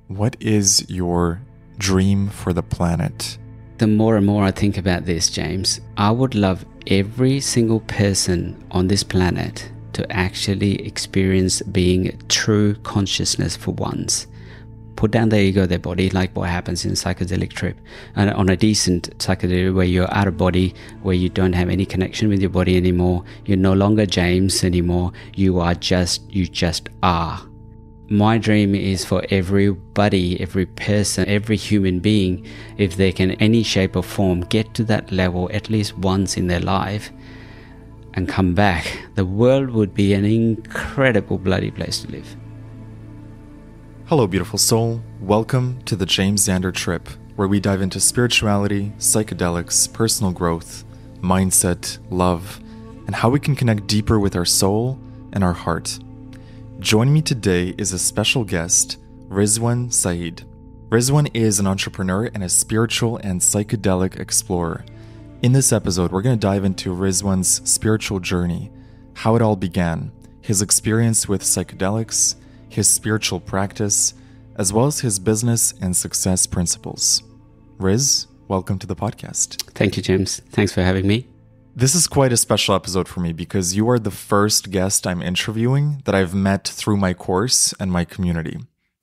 What is your dream for the planet? The more and more I think about this, James, I would love every single person on this planet to actually experience being true consciousness for once. Put down their ego, their body, like what happens in a psychedelic trip. And on a decent psychedelic where you're out of body, where you don't have any connection with your body anymore, you're no longer James anymore, you just are. My dream is for everybody, every person, every human being, if they can in any shape or form get to that level at least once in their life and come back, the world would be an incredible bloody place to live. Hello, beautiful soul. Welcome to the James Xander Trip, where we dive into spirituality, psychedelics, personal growth, mindset, love, and how we can connect deeper with our soul and our heart. Joining me today is a special guest, Rizwan Syed. Rizwan is an entrepreneur and a spiritual and psychedelic explorer. In this episode, we're going to dive into Rizwan's spiritual journey, how it all began, his experience with psychedelics, his spiritual practice, as well as his business and success principles. Riz, welcome to the podcast. Thank you, James. Thanks for having me. This is quite a special episode for me because you are the first guest I'm interviewing that I've met through my course and my community.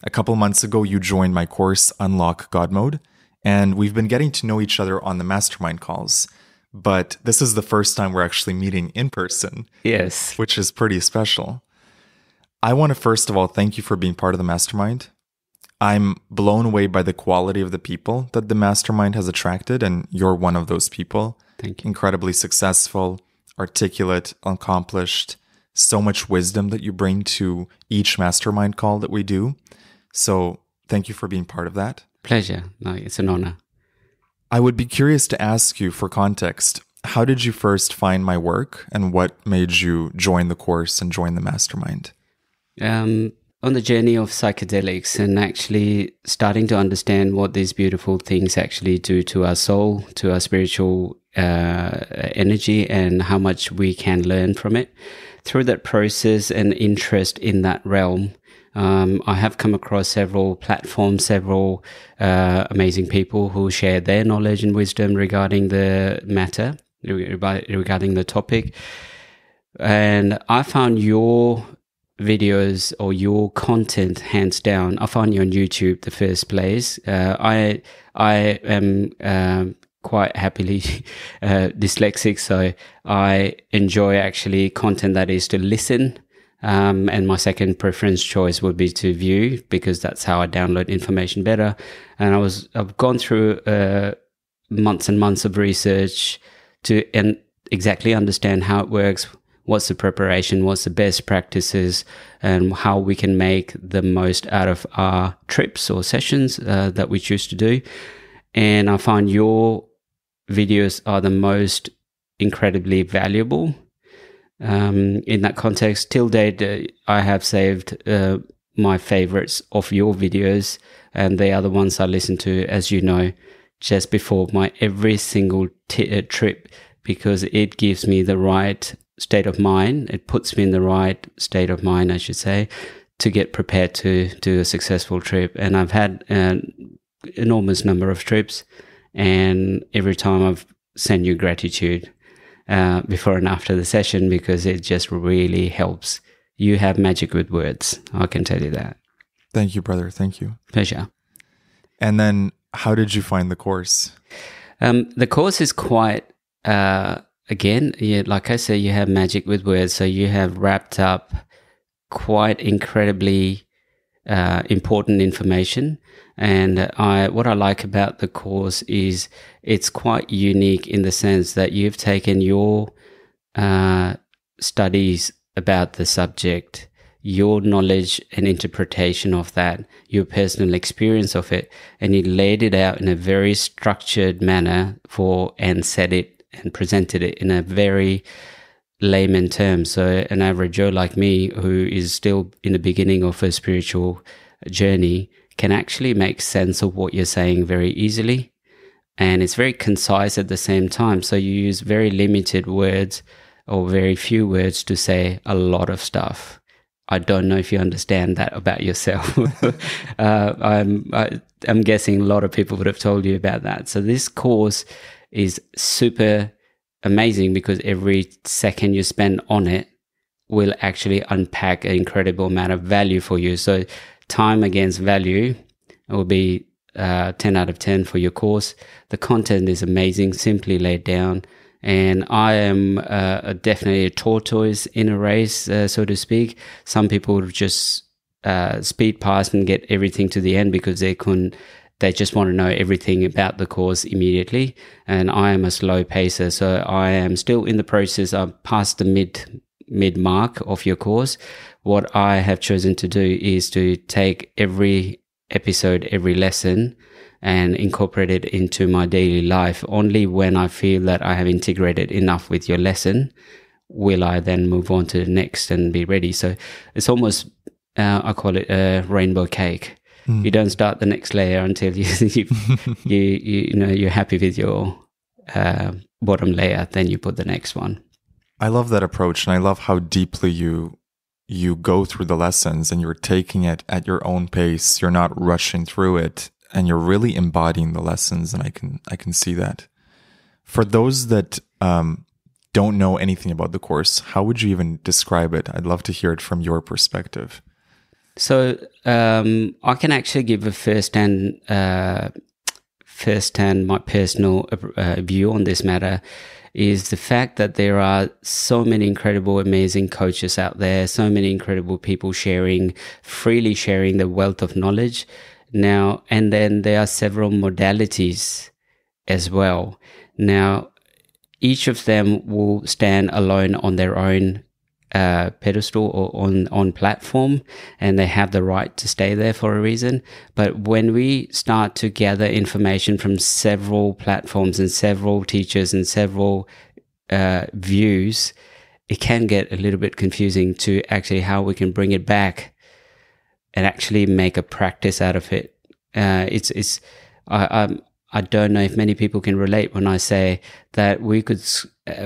A couple months ago, you joined my course, Unlock God Mode, and we've been getting to know each other on the mastermind calls. But this is the first time we're actually meeting in person. Yes. Which is pretty special. I want to first of all thank you for being part of the mastermind. I'm blown away by the quality of the people that the mastermind has attracted, and you're one of those people. Thank you. Incredibly successful, articulate, accomplished, so much wisdom that you bring to each mastermind call that we do. So thank you for being part of that. Pleasure. No, it's an honor. I would be curious to ask you, for context, how did you first find my work and what made you join the course and join the mastermind? On the journey of psychedelics and actually starting to understand what these beautiful things actually do to our soul, to our spiritual energy, and how much we can learn from it. Through that process and interest in that realm, I have come across several platforms, several amazing people who share their knowledge and wisdom regarding the matter, regarding the topic. And I found your videos or your content, hands down. I found you on YouTube the first place. I am quite happily dyslexic, so I enjoy actually content that is to listen. And my second preference choice would be to view, because that's how I download information better. And I've gone through months and months of research to exactly understand how it works. What's the preparation, what's the best practices, and how we can make the most out of our trips or sessions that we choose to do. And I find your videos are the most incredibly valuable. In that context, till date, I have saved my favorites of your videos, and they are the ones I listen to, as you know, just before my every single trip, because it gives me the right state of mind. It puts me in the right state of mind, I should say, to get prepared to do a successful trip. And I've had an enormous number of trips, and every time I've sent you gratitude before and after the session, because it just really helps. You have magic with words, I can tell you that. Thank you, brother. Thank you. Pleasure. And then how did you find the course? The course is quite... Again, like I said, you have magic with words, so you have wrapped up quite incredibly important information. And what I like about the course is it's quite unique in the sense that you've taken your studies about the subject, your knowledge and interpretation of that, your personal experience of it, and you laid it out in a very structured manner and said it and presented it in a very layman term. So an average Joe like me, who is still in the beginning of a spiritual journey, can actually make sense of what you're saying very easily. And it's very concise at the same time. So you use very limited words or very few words to say a lot of stuff. I don't know if you understand that about yourself. I'm guessing a lot of people would have told you about that. So this course is super amazing because every second you spend on it will actually unpack an incredible amount of value for you. So time against value will be 10 out of 10 for your course. The content is amazing, simply laid down. And I am definitely a tortoise in a race, so to speak. Some people would just speed past and get everything to the end because they just want to know everything about the course immediately. And I am a slow pacer, so I am still in the process. I'm past the mid mark of your course. What I have chosen to do is to take every episode, every lesson, and incorporate it into my daily life. Only when I feel that I have integrated enough with your lesson will I then move on to the next and be ready. So it's almost, I call it a rainbow cake. You don't start the next layer until you're happy with your bottom layer. Then you put the next one. I love that approach, and I love how deeply you go through the lessons, and you're taking it at your own pace. You're not rushing through it, and you're really embodying the lessons, and I can see that. For those that don't know anything about the course, how would you even describe it? I'd love to hear it from your perspective. So I can actually give a first-hand my personal view on this matter. Is the fact that there are so many incredible, amazing coaches out there, so many incredible people freely sharing the wealth of knowledge now, and then there are several modalities as well. Now, each of them will stand alone on their own pedestal or on platform, and they have the right to stay there for a reason. But when we start to gather information from several platforms and several teachers and several views, it can get a little bit confusing to actually how we can bring it back and actually make a practice out of it. I don't know if many people can relate when I say that we could,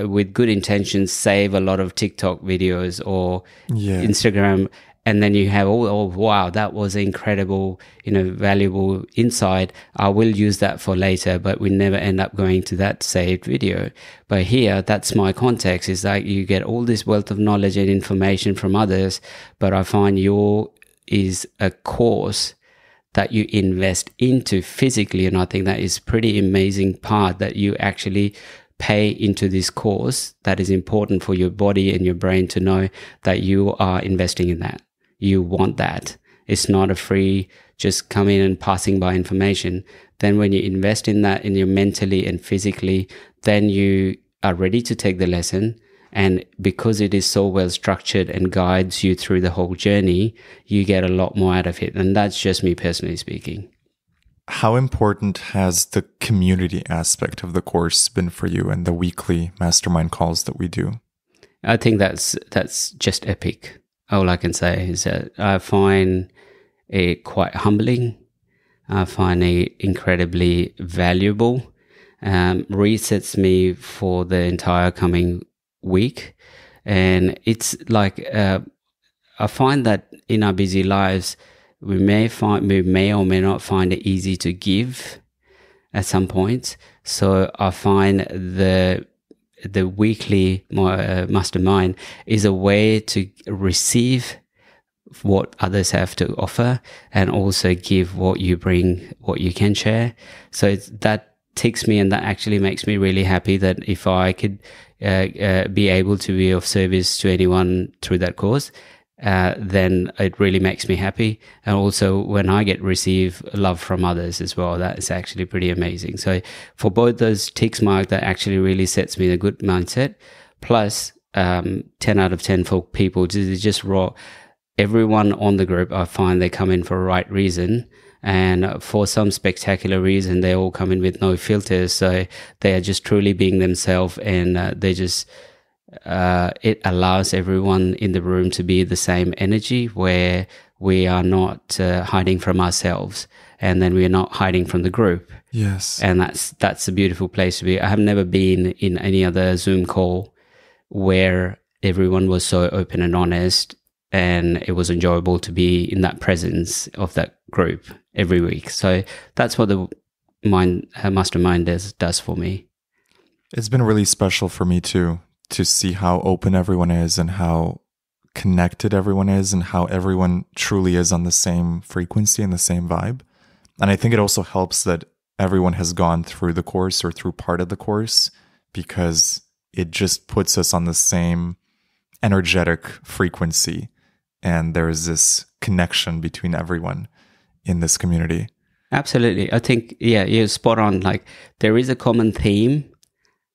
with good intentions, save a lot of TikTok videos or Instagram, and then you have, oh wow, that was incredible, valuable insight. I will use that for later, but we never end up going to that saved video. But here, that's my context, is like you get all this wealth of knowledge and information from others, but I find your is a course that you invest into physically, and I think that is pretty amazing part that you actually pay into this course. That is important for your body and your brain to know that you are investing in that. You want that. It's not a free just come in and passing by information. Then when you invest in that, in your mentally and physically, then you are ready to take the lesson. And because it is so well structured and guides you through the whole journey, you get a lot more out of it. And that's just me personally speaking. How important has the community aspect of the course been for you and the weekly mastermind calls that we do? I think that's just epic. All I can say is that I find it quite humbling. I find it incredibly valuable. Resets me for the entire coming week. And it's like I find that in our busy lives we may or may not find it easy to give at some point. So I find the weekly mastermind is a way to receive what others have to offer and also give what you bring, what you can share. So that ticks me, and that actually makes me really happy that if I could be able to be of service to anyone through that course, then it really makes me happy. And also when I receive love from others as well, that is actually pretty amazing. So for both those ticks mark, that actually really sets me in a good mindset. Plus 10 out of 10 for people to just raw. Everyone on the group, I find they come in for a right reason. And for some spectacular reason, they all come in with no filters. So they are just truly being themselves, and they just, it allows everyone in the room to be the same energy, where we are not hiding from ourselves, and then we are not hiding from the group. Yes. And that's a beautiful place to be. I have never been in any other Zoom call where everyone was so open and honest and it was enjoyable to be in that presence of that group every week. So that's what the mastermind does for me. It's been really special for me too, to see how open everyone is and how connected everyone is and how everyone truly is on the same frequency and the same vibe. And I think it also helps that everyone has gone through the course or through part of the course, because it just puts us on the same energetic frequency. And there is this connection between everyone in this community. Absolutely. I think, yeah, you're spot on. Like, there is a common theme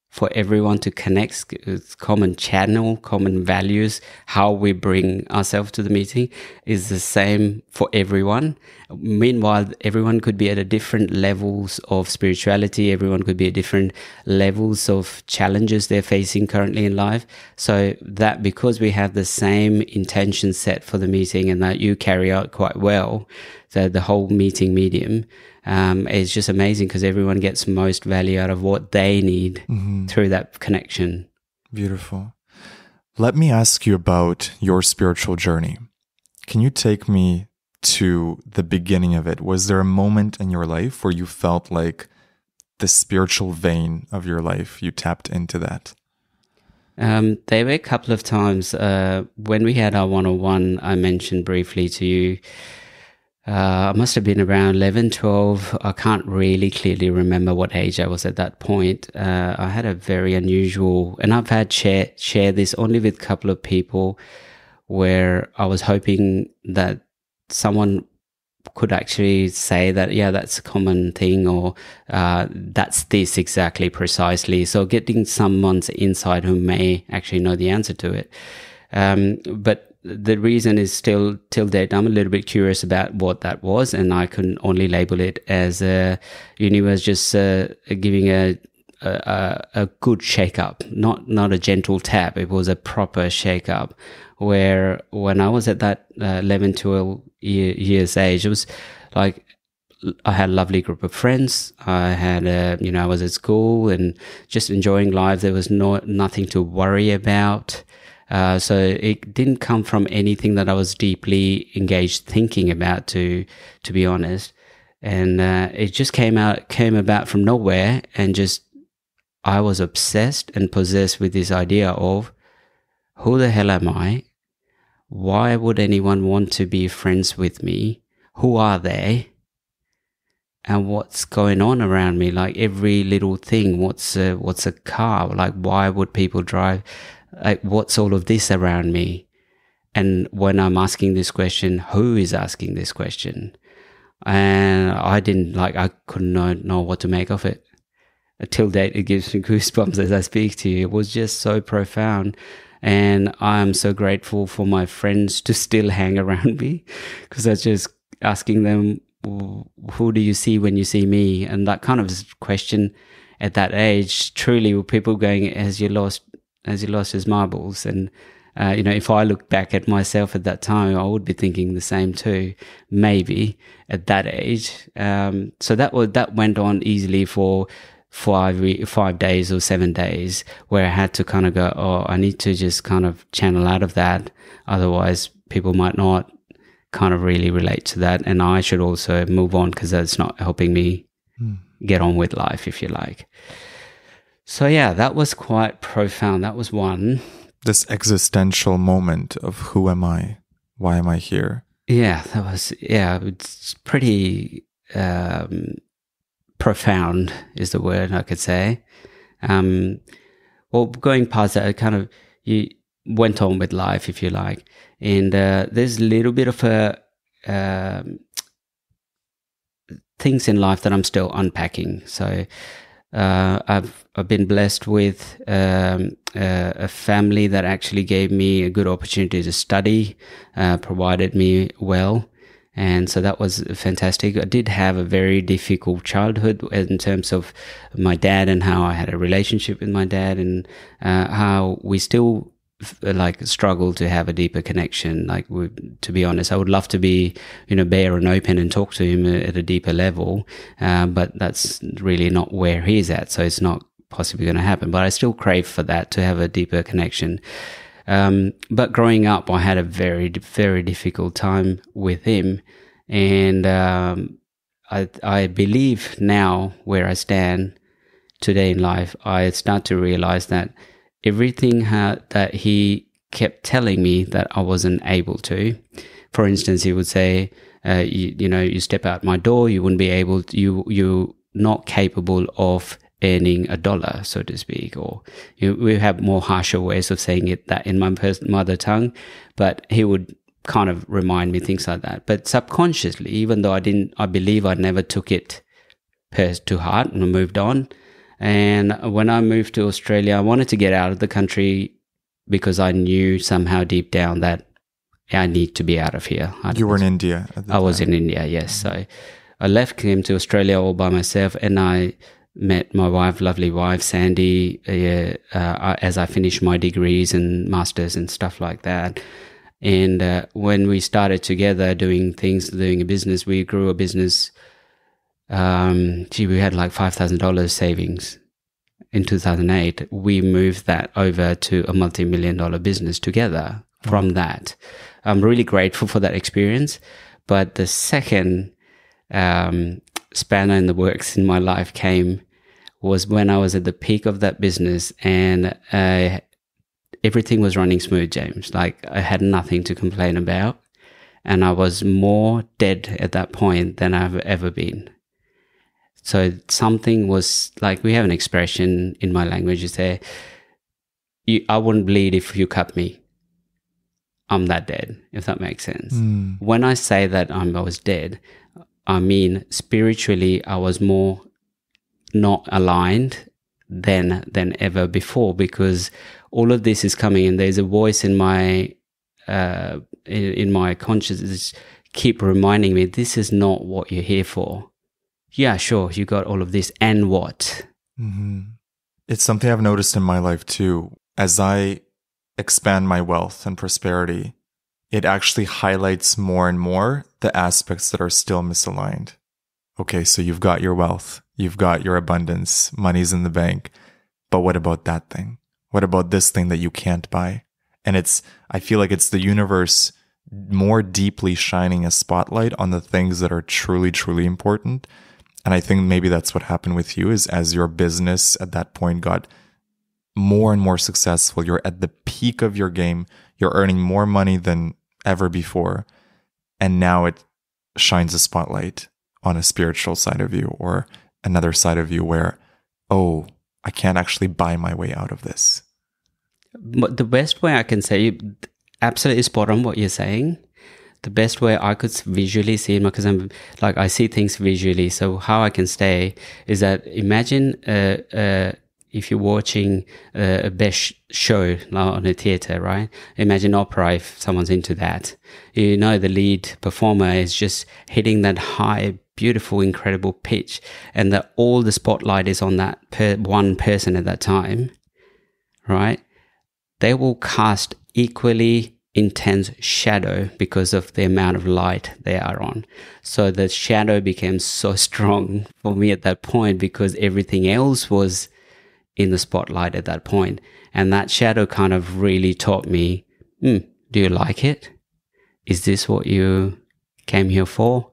for everyone to connect, common channel, common values. How we bring ourselves to the meeting is the same for everyone. Meanwhile, everyone could be at a different levels of spirituality. Everyone could be at different levels of challenges they're facing currently in life. So that, because we have the same intention set for the meeting and that you carry out quite well, the whole meeting medium, is just amazing, because everyone gets most value out of what they need through that connection. Beautiful. Let me ask you about your spiritual journey. Can you take me to the beginning of it? Was there a moment in your life where you felt like the spiritual vein of your life, you tapped into that? There were a couple of times when we had our one-on-one, I mentioned briefly to you, I must have been around 11, 12. I can't really clearly remember what age I was at that point. I had a very unusual, and I've had share this only with a couple of people, where I was hoping that someone could actually say that, yeah, that's a common thing, or that's this exactly precisely. So getting someone's insight who may actually know the answer to it. But the reason is still, till date, I'm a little bit curious about what that was, and I can only label it as universe just giving a good shake-up, not a gentle tap. It was a proper shake-up, where when I was at that 11, 12 years age, it was like I had a lovely group of friends. I had, I was at school and just enjoying life. There was nothing to worry about. So it didn't come from anything that I was deeply engaged thinking about, to be honest. And it just came about from nowhere, and just I was obsessed and possessed with this idea of, who the hell am I? Why would anyone want to be friends with me? Who are they? And what's going on around me? Like, every little thing. What's a car? Like, why would people drive? Like, what's all of this around me? And when I'm asking this question, who is asking this question? And I couldn't know what to make of it. Till date, it gives me goosebumps as I speak to you. It was just so profound. And I'm so grateful for my friends to still hang around me, because I was just asking them, who do you see when you see me? And that kind of question at that age, truly, were people going, has he lost his marbles? And if I look back at myself at that time, I would be thinking the same too, maybe at that age. So that went on easily for 5 days or 7 days, where I had to kind of go, I need to just kind of channel out of that. Otherwise, people might not kind of really relate to that. And I should also move on, because that's not helping me get on with life, if you like. So yeah, that was quite profound. That was one. This existential moment of, who am I? Why am I here? Yeah, it's pretty profound is the word I could say. Well, going past that, you went on with life, if you like. And there's a little bit of things in life that I'm still unpacking. So I've been blessed with a family that actually gave me a good opportunity to study, provided me well. And so that was fantastic. I did have a very difficult childhood in terms of my dad, and how I had a relationship with my dad, and how we still struggle to have a deeper connection. To be honest, I would love to be, bare and open and talk to him at a deeper level, but that's really not where he's at. So it's not possibly going to happen. But I still crave for that, to have a deeper connection. But growing up, I had a very, very difficult time with him. And I believe now where I stand today in life, I start to realize that everything that he kept telling me that I wasn't able to. For instance, he would say, you step out my door, you wouldn't be able to, you're not capable of earning $1, so to speak, or we have more harsher ways of saying it that in my mother tongue, but he would kind of remind me things like that. But subconsciously, even though I believe I never took it to heart and moved on. And when I moved to Australia, I wanted to get out of the country because I knew somehow deep down that I need to be out of here. You were in India at the time. I was in India, yes. So I left, came to Australia all by myself, and I met my wife, lovely wife, Sandy, as I finished my degrees and masters and stuff like that. And when we started together doing a business, we grew a business. We had like $5,000 savings in 2008. We moved that over to a multi-million-dollar business together from that. I'm really grateful for that experience. But the second spanner in the works in my life was when I was at the peak of that business, and everything was running smooth, James. Like, I had nothing to complain about, and I was more dead at that point than I've ever been. So something was like, we have an expression in my language, you say, I wouldn't bleed if you cut me. I'm that dead, if that makes sense. When I say that I was dead, I mean spiritually I was more not aligned than ever before, because all of this is coming, and there's a voice in my consciousness keep reminding me, this is not what you're here for. Yeah, sure, you got all of this, and what? It's something I've noticed in my life too. As I expand my wealth and prosperity, it actually highlights more and more the aspects that are still misaligned. Okay, so you've got your wealth, you've got your abundance, money's in the bank, but what about that thing? What about this thing that you can't buy? And I feel like it's the universe more deeply shining a spotlight on the things that are truly, truly important. And I think maybe that's what happened with you, is as your business at that point got more and more successful, you're at the peak of your game, you're earning more money than ever before, and now it shines a spotlight on a spiritual side of you or another side of you where, oh, I can't actually buy my way out of this. But the best way I can say, absolutely spot on what you're saying. The best way I could visually see it, because I see things visually. So how I can stay is that, imagine if you're watching a best show on a theater, right? Imagine opera, if someone's into that. The lead performer is just hitting that high, beautiful, incredible pitch, and that all the spotlight is on that one person at that time, right? They will cast equally intense shadow because of the amount of light they are on. So the shadow became so strong for me at that point because everything else was in the spotlight at that point. And that shadow kind of really taught me, do you like it? Is this what you came here for?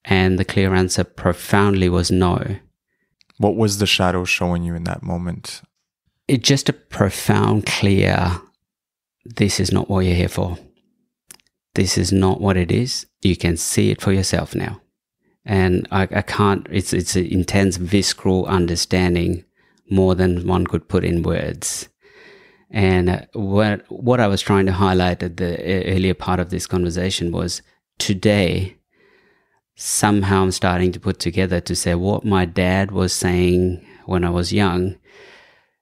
And the clear answer profoundly was no. What was the shadow showing you in that moment? It's just a profound, clear, this is not what you're here for. This is not what it is. You can see it for yourself now. And I can't, it's an intense, visceral understanding, more than one could put in words. And what I was trying to highlight at the earlier part of this conversation was, today, somehow I'm starting to put together to say what my dad was saying when I was young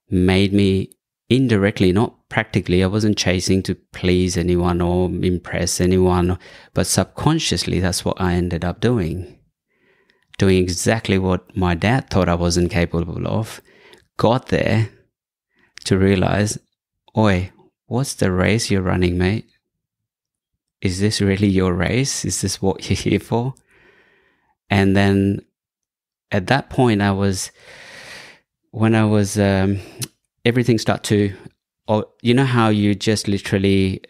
made me indirectly, not practically, I wasn't chasing to please anyone or impress anyone, but subconsciously that's what I ended up doing exactly what my dad thought I wasn't capable of. Got there to realize, oi, what's the race you're running, mate? Is this really your race? Is this what you're here for? And then at that point, everything started to or you know how you just literally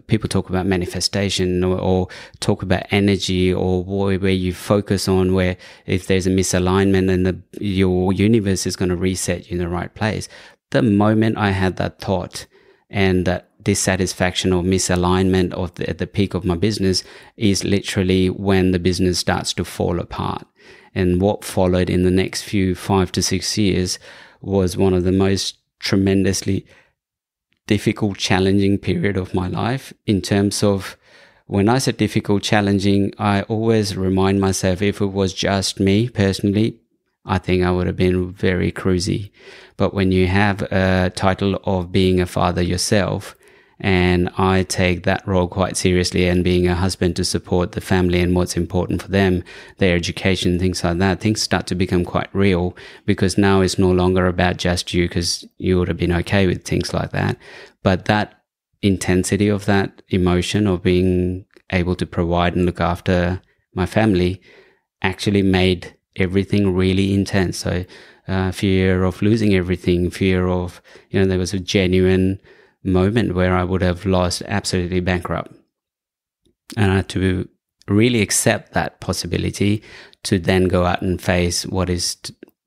people talk about manifestation or talk about energy, or where you focus on where if there's a misalignment, then your universe is going to reset you in the right place. The moment I had that thought and that dissatisfaction or misalignment at the peak of my business is literally when the business starts to fall apart. And what followed in the next 5 to 6 years was one of the most tremendously difficult, challenging period of my life. In terms of, when I say difficult, challenging, I always remind myself, if it was just me personally, I think I would have been very cruisy. But when you have a title of being a father yourself, and I take that role quite seriously, and being a husband to support the family and what's important for them, their education, things like that, things start to become quite real, because now it's no longer about just you, because you would have been okay with things like that. But that intensity of that emotion of being able to provide and look after my family actually made everything really intense. So fear of losing everything, fear of, there was a genuine moment where I would have lost, absolutely bankrupt. And I had to really accept that possibility to then go out and face what is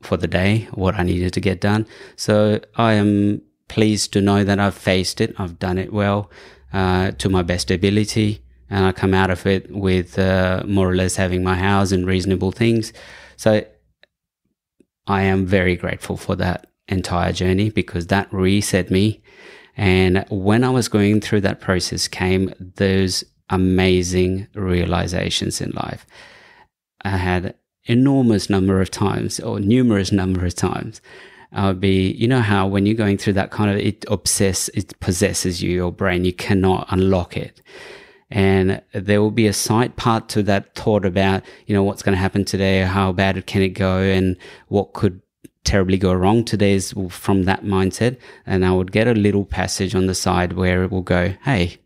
for the day, what I needed to get done. So I am pleased to know that I've faced it. I've done it well, to my best ability. And I come out of it with more or less having my house and reasonable things. So I am very grateful for that entire journey, because that reset me. And when I was going through that process came those amazing realizations in life. I had numerous number of times I would be, how when you're going through that kind of, it possesses you, your brain, you cannot unlock it. And there will be a side part to that thought about, what's going to happen today, how bad can it go, and what could terribly go wrong today is from that mindset. And I would get a little passage on the side where it will go, hey,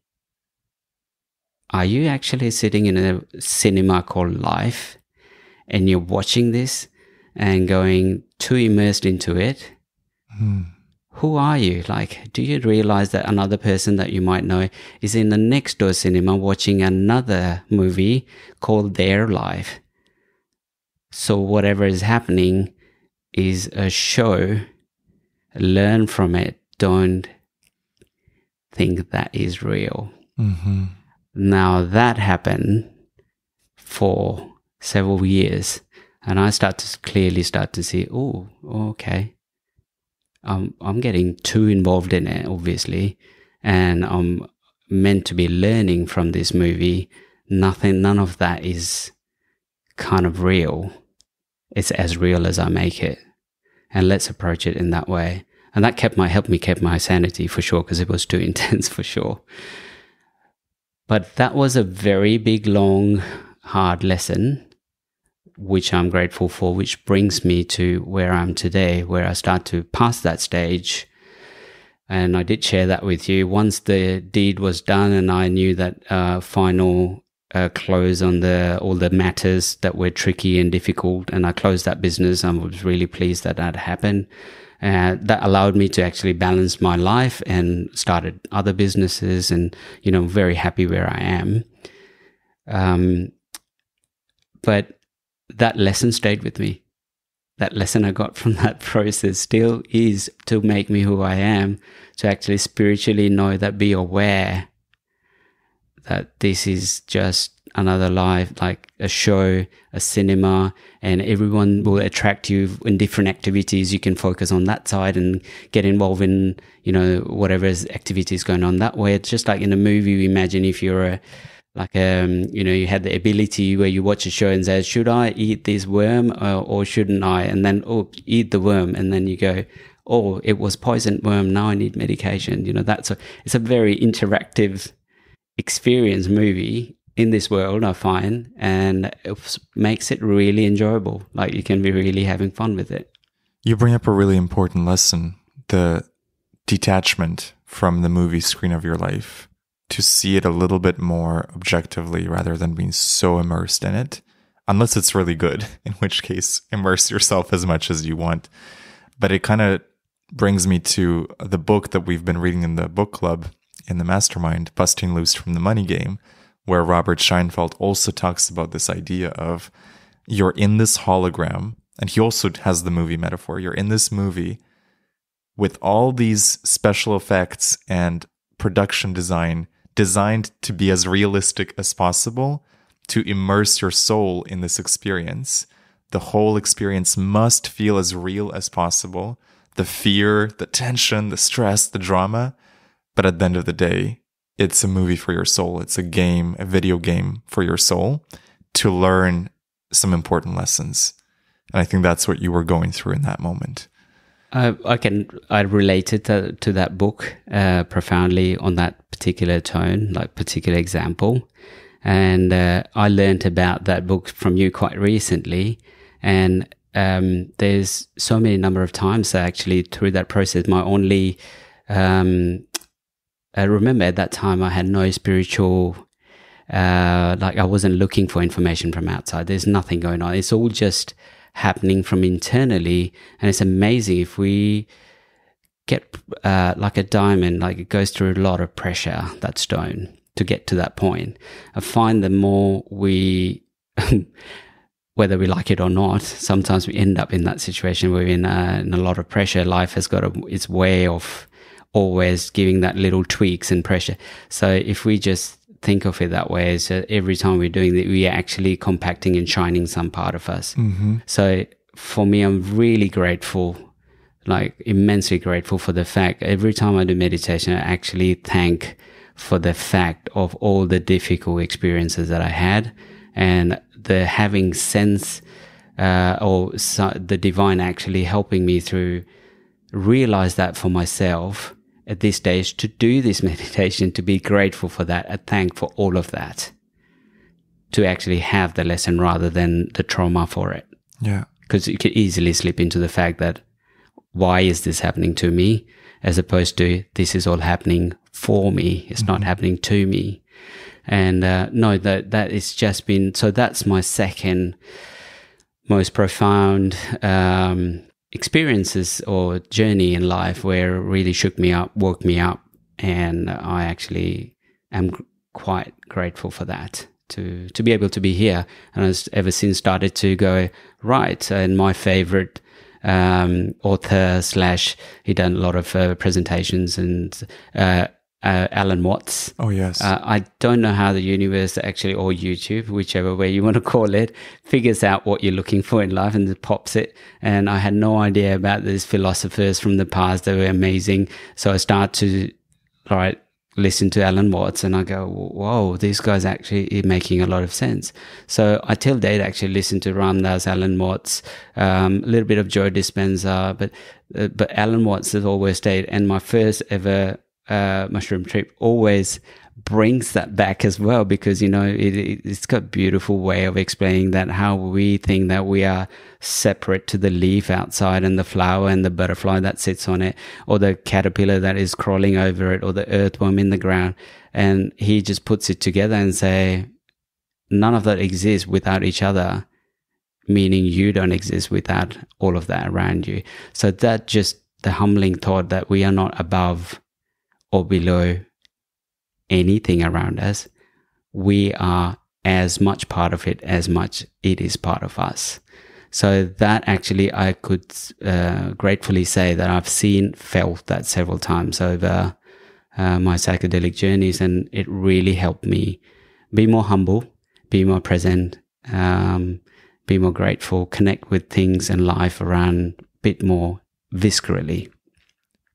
are you actually sitting in a cinema called life, and you're watching this and going too immersed into it? Who are you? Like, do you realize that another person that you might know is in the next door cinema watching another movie called their life? So whatever is happening is a show. Learn from it. Don't think that is real. Mm-hmm. Now that happened for several years, and I clearly start to see, okay, I'm getting too involved in it, obviously, and I'm meant to be learning from this movie. None of that is kind of real. It's as real as I make it, and let's approach it in that way. And that helped me keep my sanity for sure, because it was too intense for sure. But that was a very big, long, hard lesson, which I'm grateful for, which brings me to where I am today, where I start to pass that stage. And I did share that with you. Once the deed was done and I knew that final close on all the matters that were tricky and difficult, and I closed that business, I was really pleased that happened. That allowed me to actually balance my life and started other businesses, and very happy where I am. But that lesson stayed with me. That lesson I got from that process still is to make me who I am, to actually spiritually know that, be aware that this is just another life, like a show, a cinema, and everyone will attract you in different activities. You can focus on that side and get involved in, whatever activities going on that way. It's just like in a movie. You imagine if you're you had the ability where you watch a show and say, should I eat this worm or shouldn't I? And then, eat the worm. And then you go, it was poisoned worm. Now I need medication. It's a very interactive experience movie in this world, I find, and it makes it really enjoyable. Like, you can be really having fun with it. You bring up a really important lesson, the detachment from the movie screen of your life, to see it a little bit more objectively rather than being so immersed in it, unless it's really good, in which case immerse yourself as much as you want. But it kind of brings me to the book that we've been reading in the book club in the mastermind, Busting Loose from the Money Game, where Robert Scheinfeld also talks about this idea of you're in this hologram, and he also has the movie metaphor. You're in this movie with all these special effects and production design designed to be as realistic as possible to immerse your soul in this experience. The whole experience must feel as real as possible. The fear, the tension, the stress, the drama. But at the end of the day, it's a movie for your soul. It's a game, a video game for your soul to learn some important lessons. And I think that's what you were going through in that moment. I related to that book profoundly on that particular tone, like particular example. And I learned about that book from you quite recently. And there's so many number of times that actually through that process, my only, I remember at that time I had no spiritual, like I wasn't looking for information from outside. There's nothing going on. It's all just happening from internally. And it's amazing if we get like a diamond, like it goes through a lot of pressure, that stone, to get to that point. I find the more we, whether we like it or not, sometimes we end up in that situation where we're in a lot of pressure. Life has got its way of always giving that little tweaks and pressure. So if we just think of it that way, so every time we're doing that, we are actually compacting and shining some part of us. Mm-hmm. So for me, I'm really grateful, like immensely grateful for the fact every time I do meditation, I actually thank for the fact of all the difficult experiences that I had, and the having sense the divine actually helping me through realize that for myself at this stage, to do this meditation, to be grateful for that and thank for all of that, to actually have the lesson rather than the trauma for it. Yeah. Because you could easily slip into the fact that why is this happening to me, as opposed to this is all happening for me. It's not happening to me. And no, that it's just been, so that's my second most profound experiences or journey in life, where it really shook me up, woke me up. And I actually am quite grateful for that, to be able to be here. And I've ever since started to go, right, and my favorite author / he done a lot of presentations, and Alan Watts. Oh, yes. I don't know how the universe actually, or YouTube, whichever way you want to call it, figures out what you're looking for in life and it pops it. And I had no idea about these philosophers from the past. They were amazing. So I start to listen to Alan Watts, and I go, whoa, these guys actually are making a lot of sense. So I till date actually listen to Ram Dass, Alan Watts, a little bit of Joe Dispenza, but Alan Watts has always stayed. And my first ever mushroom trip always brings that back as well, because it's got a beautiful way of explaining that, how we think that we are separate to the leaf outside and the flower and the butterfly that sits on it, or the caterpillar that is crawling over it, or the earthworm in the ground. And he just puts it together and say none of that exists without each other, meaning you don't exist without all of that around you. So that just the humbling thought that we are not above or below anything around us. We are as much part of it as much it is part of us. So that actually I could gratefully say that I've felt that several times over my psychedelic journeys, and it really helped me be more humble, be more present, be more grateful, connect with things and life around a bit more viscerally.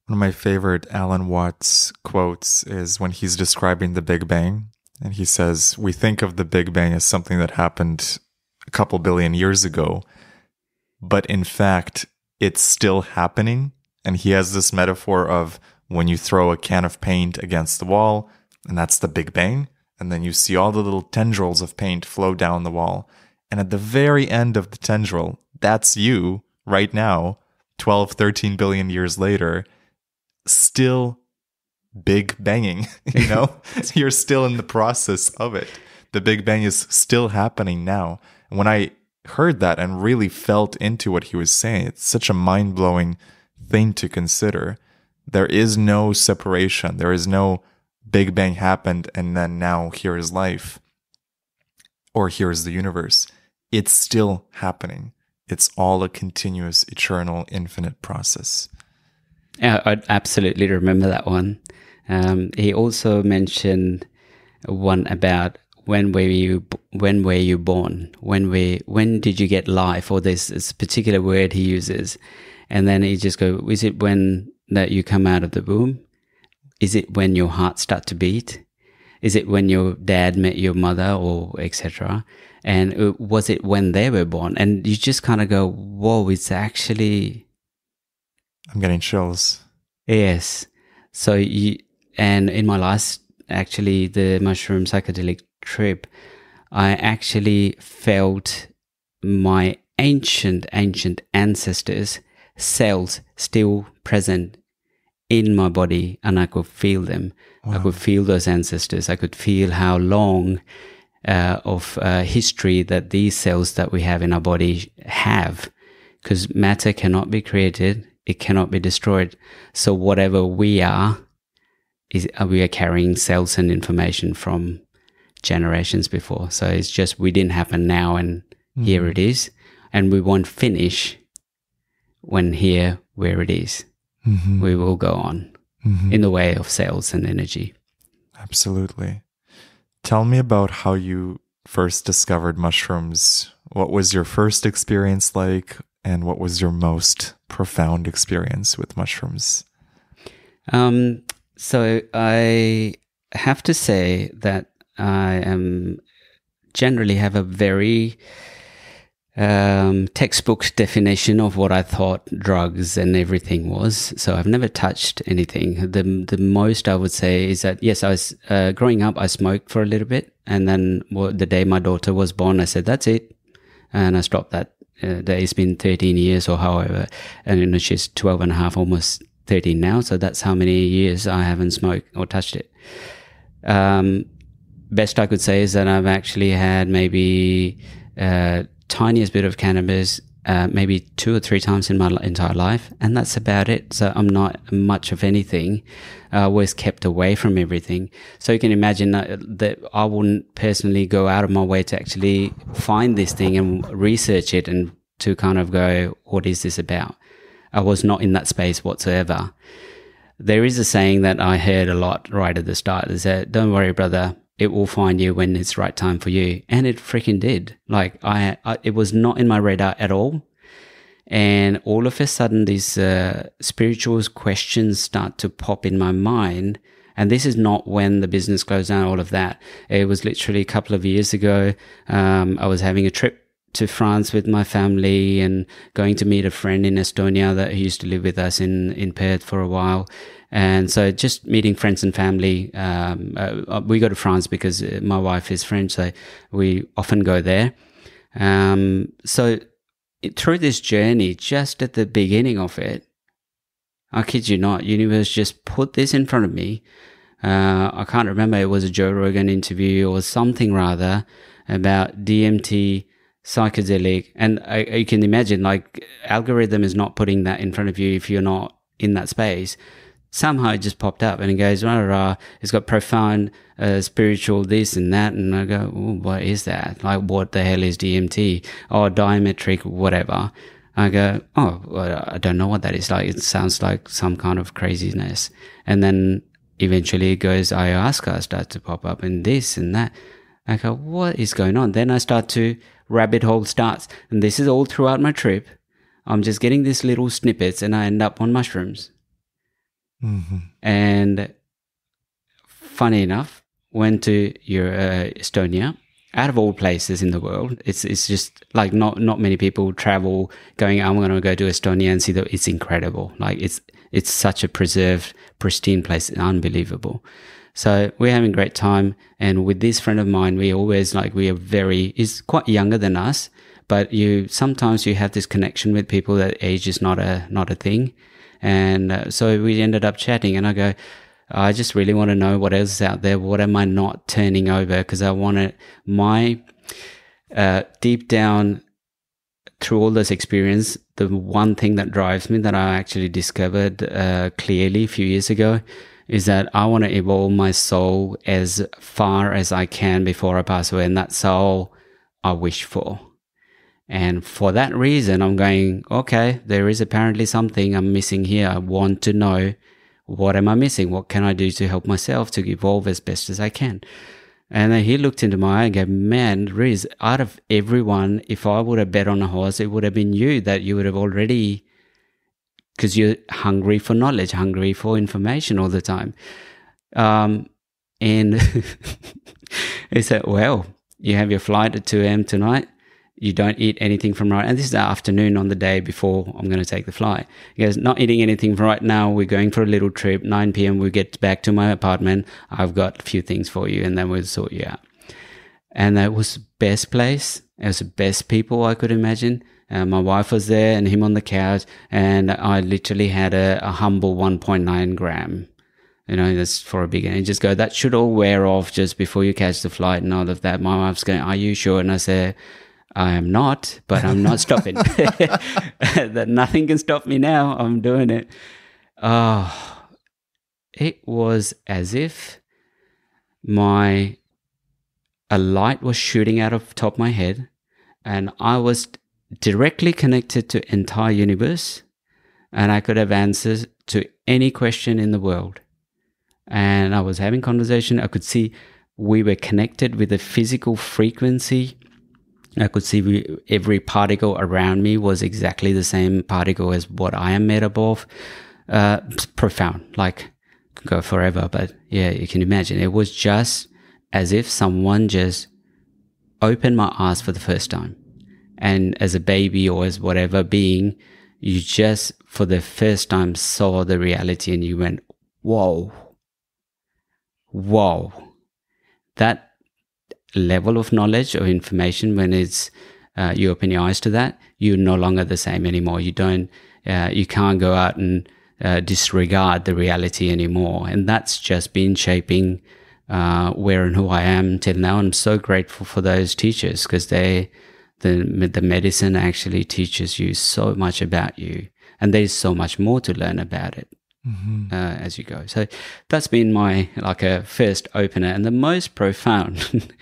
One of my favorite Alan Watts quotes is when he's describing the Big Bang, and he says, we think of the Big Bang as something that happened a couple billion years ago, but in fact, it's still happening. And he has this metaphor of when you throw a can of paint against the wall, and that's the Big Bang, and then you see all the little tendrils of paint flow down the wall. And at the very end of the tendril, that's you right now, 12, 13 billion years later, still big banging, you're still in the process of it. The Big Bang is still happening now. And when I heard that and really felt into what he was saying, it's such a mind-blowing thing to consider. There is no separation. There is no Big Bang happened and then now here is life, or here is the universe. It's still happening. It's all a continuous, eternal, infinite process. Yeah, I absolutely remember that one. He also mentioned one about when were you born? When did you get life? Or there's this particular word he uses, and then he just go, is it when that you come out of the womb? Is it when your heart start to beat? Is it when your dad met your mother, or etc.? And was it when they were born? And you just kind of go, whoa, it's actually... I'm getting chills. Yes. So and in my last, actually, the mushroom psychedelic trip, I actually felt my ancient ancestors' cells still present in my body, and I could feel them. Wow. I could feel those ancestors. I could feel how long of history that these cells that we have in our body have, because matter cannot be created, it cannot be destroyed. So whatever we are carrying cells and information from generations before. So it's just, we didn't happen now, and here it is, and we won't finish when here where it is. We will go on in the way of cells and energy. Absolutely. Tell me about how you first discovered mushrooms. What was your first experience like, and what was your most profound experience with mushrooms? So I have to say that I generally have a very textbook definition of what I thought drugs and everything was. So I've never touched anything. The most I would say is that, yes, I was growing up, I smoked for a little bit, and then the day my daughter was born, I said, that's it. And I stopped that. It's been 13 years or however, and she's 12 and a half, almost 13 now. So that's how many years I haven't smoked or touched it. Best I could say is that I've actually had maybe tiniest bit of cannabis maybe 2 or 3 times in my entire life, and that's about it. So I'm not much of anything. I always kept away from everything. So you can imagine that I wouldn't personally go out of my way to actually find this thing and research it and to kind of go, what is this about? I was not in that space whatsoever. There is a saying that I heard a lot right at the start, is that, don't worry, brother, it will find you when it's right time for you. And it freaking did. Like it was not in my radar at all. And all of a sudden these spiritual questions start to pop in my mind. And this is not when the business closed down, all of that. It was literally a couple of years ago. I was having a trip to France with my family and going to meet a friend in Estonia that used to live with us in Perth for a while. And so just meeting friends and family. We go to France because my wife is French, so we often go there. Through this journey, just at the beginning of it, I kid you not, universe just put this in front of me. I can't remember, it was a Joe Rogan interview or something rather about DMT, psychedelic. And you can imagine, like, algorithm is not putting that in front of you if you're not in that space. Somehow it just popped up and it goes, it's got profound spiritual this and that. And I go, what is that? Like, what the hell is DMT? Or diametric, whatever. I go, well, I don't know what that is. Like, it sounds like some kind of craziness. And then eventually it goes, ayahuasca starts to pop up and this and that. I go, what is going on? Then I start to, rabbit hole starts. And this is all throughout my trip. I'm just getting these little snippets and I end up on mushrooms. And funny enough, went to Estonia, out of all places in the world. It's just like not many people travel going, I'm going to go to Estonia and see that. It's incredible. Like it's such a preserved, pristine place. Unbelievable. So we're having a great time. And with this friend of mine, he's quite younger than us, but sometimes you have this connection with people that age is not a thing. And so we ended up chatting and I go, I just really want to know what else is out there. What am I not turning over? Because I want my deep down through all this experience, the one thing that drives me that I actually discovered clearly a few years ago is that I want to evolve my soul as far as I can before I pass away. And that's all I wish for. And for that reason, I'm going, okay, there is apparently something I'm missing here. I want to know, what am I missing? What can I do to help myself to evolve as best as I can? And then he looked into my eye and go, man, Riz, out of everyone, if I would have bet on a horse, it would have been you, that you would have already, because you're hungry for knowledge, hungry for information all the time. And he said, well, you have your flight at 2 a.m. tonight. You don't eat anything from right, and this is the afternoon on the day before I'm going to take the flight. He goes, not eating anything from right now. We're going for a little trip. 9 p.m. we get back to my apartment. I've got a few things for you, and then we'll sort you out. And that was the best place. It was the best people I could imagine. My wife was there, and him on the couch, and I literally had a humble 1.9 gram. You know, that's for a beginner. And just go, that should all wear off just before you catch the flight and all of that. My wife's going, are you sure? And I said, I am not, but I'm not stopping. That nothing can stop me now. I'm doing it. Oh, it was as if a light was shooting out of the top of my head, and I was directly connected to entire universe, and I could have answers to any question in the world. And I was having conversation. I could see we were connected with a physical frequency. I could see every particle around me was exactly the same particle as what I am made up of. Profound, like, could go forever, but yeah, you can imagine. It was just as if someone just opened my eyes for the first time. And as a baby or as whatever being, you just, for the first time, saw the reality and you went, whoa. That level of knowledge or information, when it's you open your eyes to that, you're no longer the same anymore. You can't go out and disregard the reality anymore. And that's just been shaping where and who I am till now. I'm so grateful for those teachers, because the medicine actually teaches you so much about you, and there's so much more to learn about it. As you go. So that's been my a first opener, and the most profound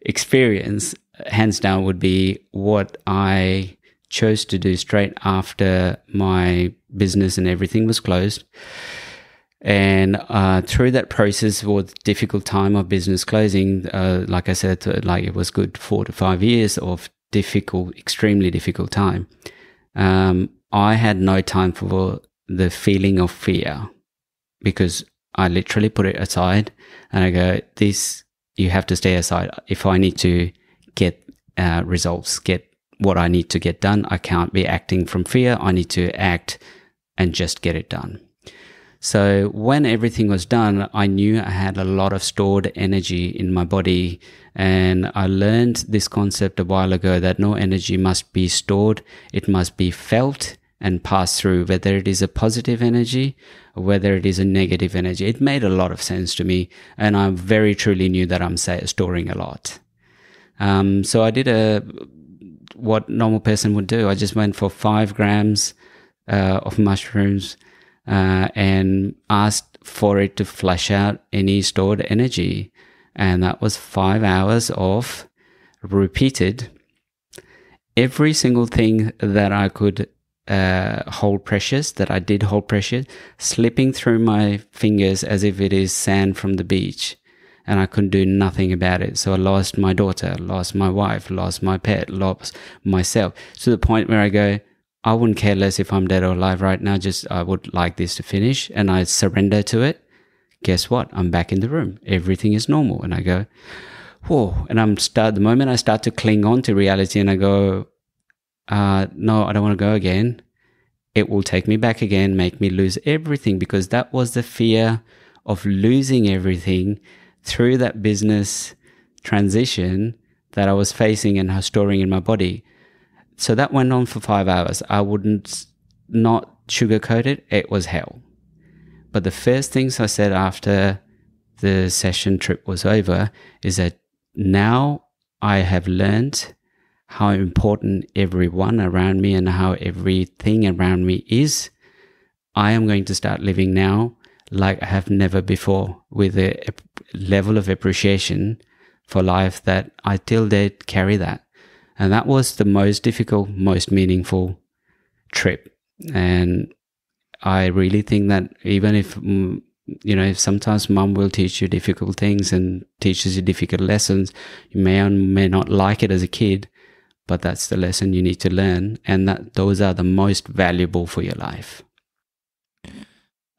experience, hands down, would be what I chose to do straight after my business and everything was closed. And through that process, was difficult time of business closing, like I said, it was good 4 to 5 years of extremely difficult time. I had no time for the feeling of fear, because I literally put it aside and I go, you have to stay aside. If I need to get results, get what I need to get done, I can't be acting from fear. I need to act and just get it done. So when everything was done, I knew I had a lot of stored energy in my body, and I learned this concept a while ago that no energy must be stored. It must be felt and pass through, whether it is a positive energy or whether it is a negative energy. It made a lot of sense to me, and I very truly knew that I'm storing a lot. So I did what normal person would do. I just went for 5 grams of mushrooms and asked for it to flush out any stored energy. And that was 5 hours of repeated every single thing that I could hold precious, that I did hold precious, slipping through my fingers as if it is sand from the beach, and I couldn't do nothing about it. So I lost my daughter, lost my wife, lost my pet, lost myself, to the point where I go, I wouldn't care less if I'm dead or alive right now, just I would like this to finish, and I surrender to it. Guess what? I'm back in the room. Everything is normal. And I go, whoa. And the moment I start to cling on to reality and I go, no, I don't want to go again, it will take me back again, make me lose everything, because that was the fear of losing everything through that business transition that I was facing and storing in my body. So that went on for 5 hours. I wouldn't not sugarcoat it. It was hell. But the first things I said after the session trip was over is that now I have learned how important everyone around me and how everything around me is, I am going to start living now like I have never before, with a level of appreciation for life that I till date carry that. And that was the most difficult, most meaningful trip. And I really think that even if, if sometimes mom will teach you difficult things and teaches you difficult lessons, you may or may not like it as a kid, but that's the lesson you need to learn. And that those are the most valuable for your life.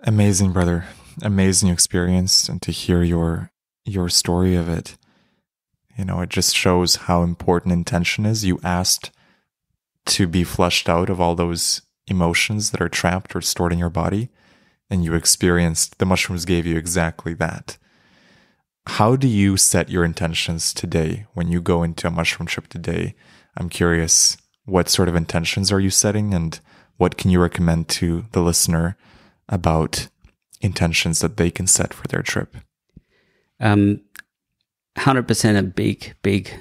Amazing, brother. Amazing experience. And to hear your story of it, it just shows how important intention is. You asked to be flushed out of all those emotions that are trapped or stored in your body, and you experienced, the mushrooms gave you exactly that. How do you set your intentions today when you go into a mushroom trip today? I'm curious, what sort of intentions are you setting, and what can you recommend to the listener about intentions that they can set for their trip? 100% a big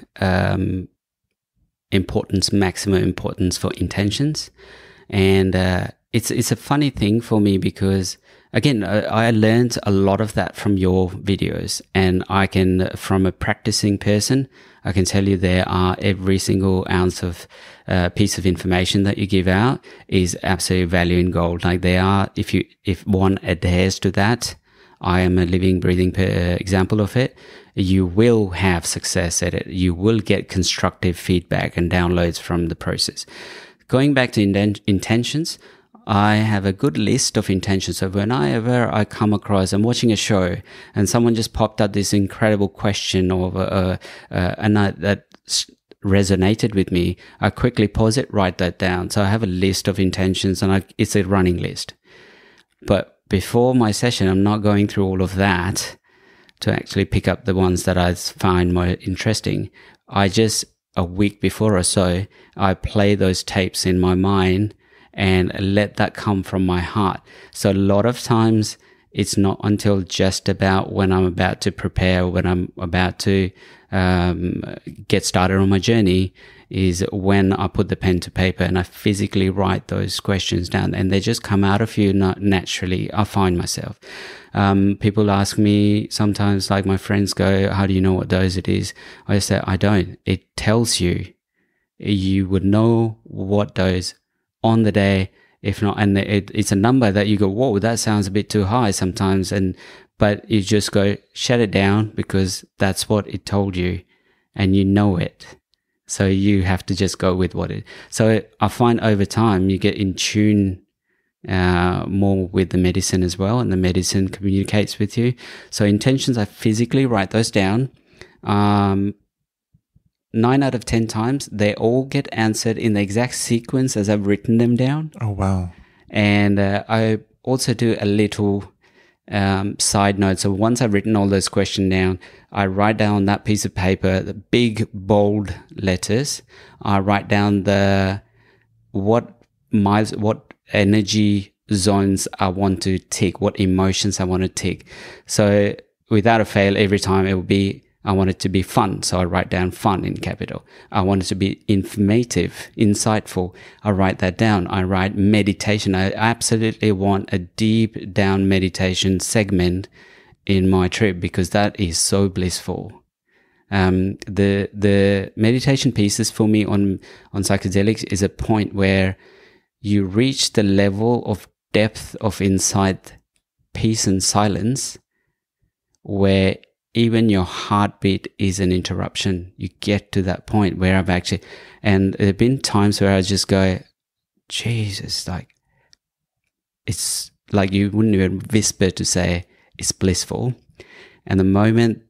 importance, maximum importance for intentions. And it's a funny thing for me because, again, I learned a lot of that from your videos, and from a practicing person, I can tell you there are every single ounce of piece of information that you give out is absolutely value in gold. Like they are, if one adheres to that, I am a living, breathing example of it. You will have success at it. You will get constructive feedback and downloads from the process. Going back to intentions, I have a good list of intentions. So whenever I come across, I'm watching a show and someone just popped up this incredible question that resonated with me, I quickly pause it, write that down. So I have a list of intentions, and it's a running list. But before my session, I'm not going through all of that to actually pick up the ones that I find more interesting. A week before or so, I play those tapes in my mind and let that come from my heart. So a lot of times it's not until just about when I'm about to prepare, when I'm about to get started on my journey, is when I put the pen to paper and I physically write those questions down, and they just come out of you naturally. I find myself. People ask me sometimes, like my friends go, how do you know what dose it is? I say, I don't. It tells you. You would know what dose on the day, if not, and it's a number that you go, whoa, that sounds a bit too high sometimes, but you just go, shut it down, because that's what it told you, and you know it. So you have to just go with what it. So I find over time you get in tune more with the medicine as well, and the medicine communicates with you. So intentions, I physically write those down. 9 out of 10 times, they all get answered in the exact sequence as I've written them down. Oh, wow. And I also do a little side note. So once I've written all those questions down, I write down that piece of paper, the big bold letters. I write down what energy zones I want to tick, what emotions I want to tick. So without a fail, every time it will be, I want it to be fun. So I write down fun in capital. I want it to be informative, insightful. I write that down. I write meditation. I absolutely want a deep down meditation segment in my trip, because that is so blissful. The meditation pieces for me on psychedelics is a point where you reach the level of depth of insight, peace and silence, where even your heartbeat is an interruption. You get to that point where and there have been times where I just go, Jesus, like, it's like you wouldn't even whisper to say it's blissful. And the moment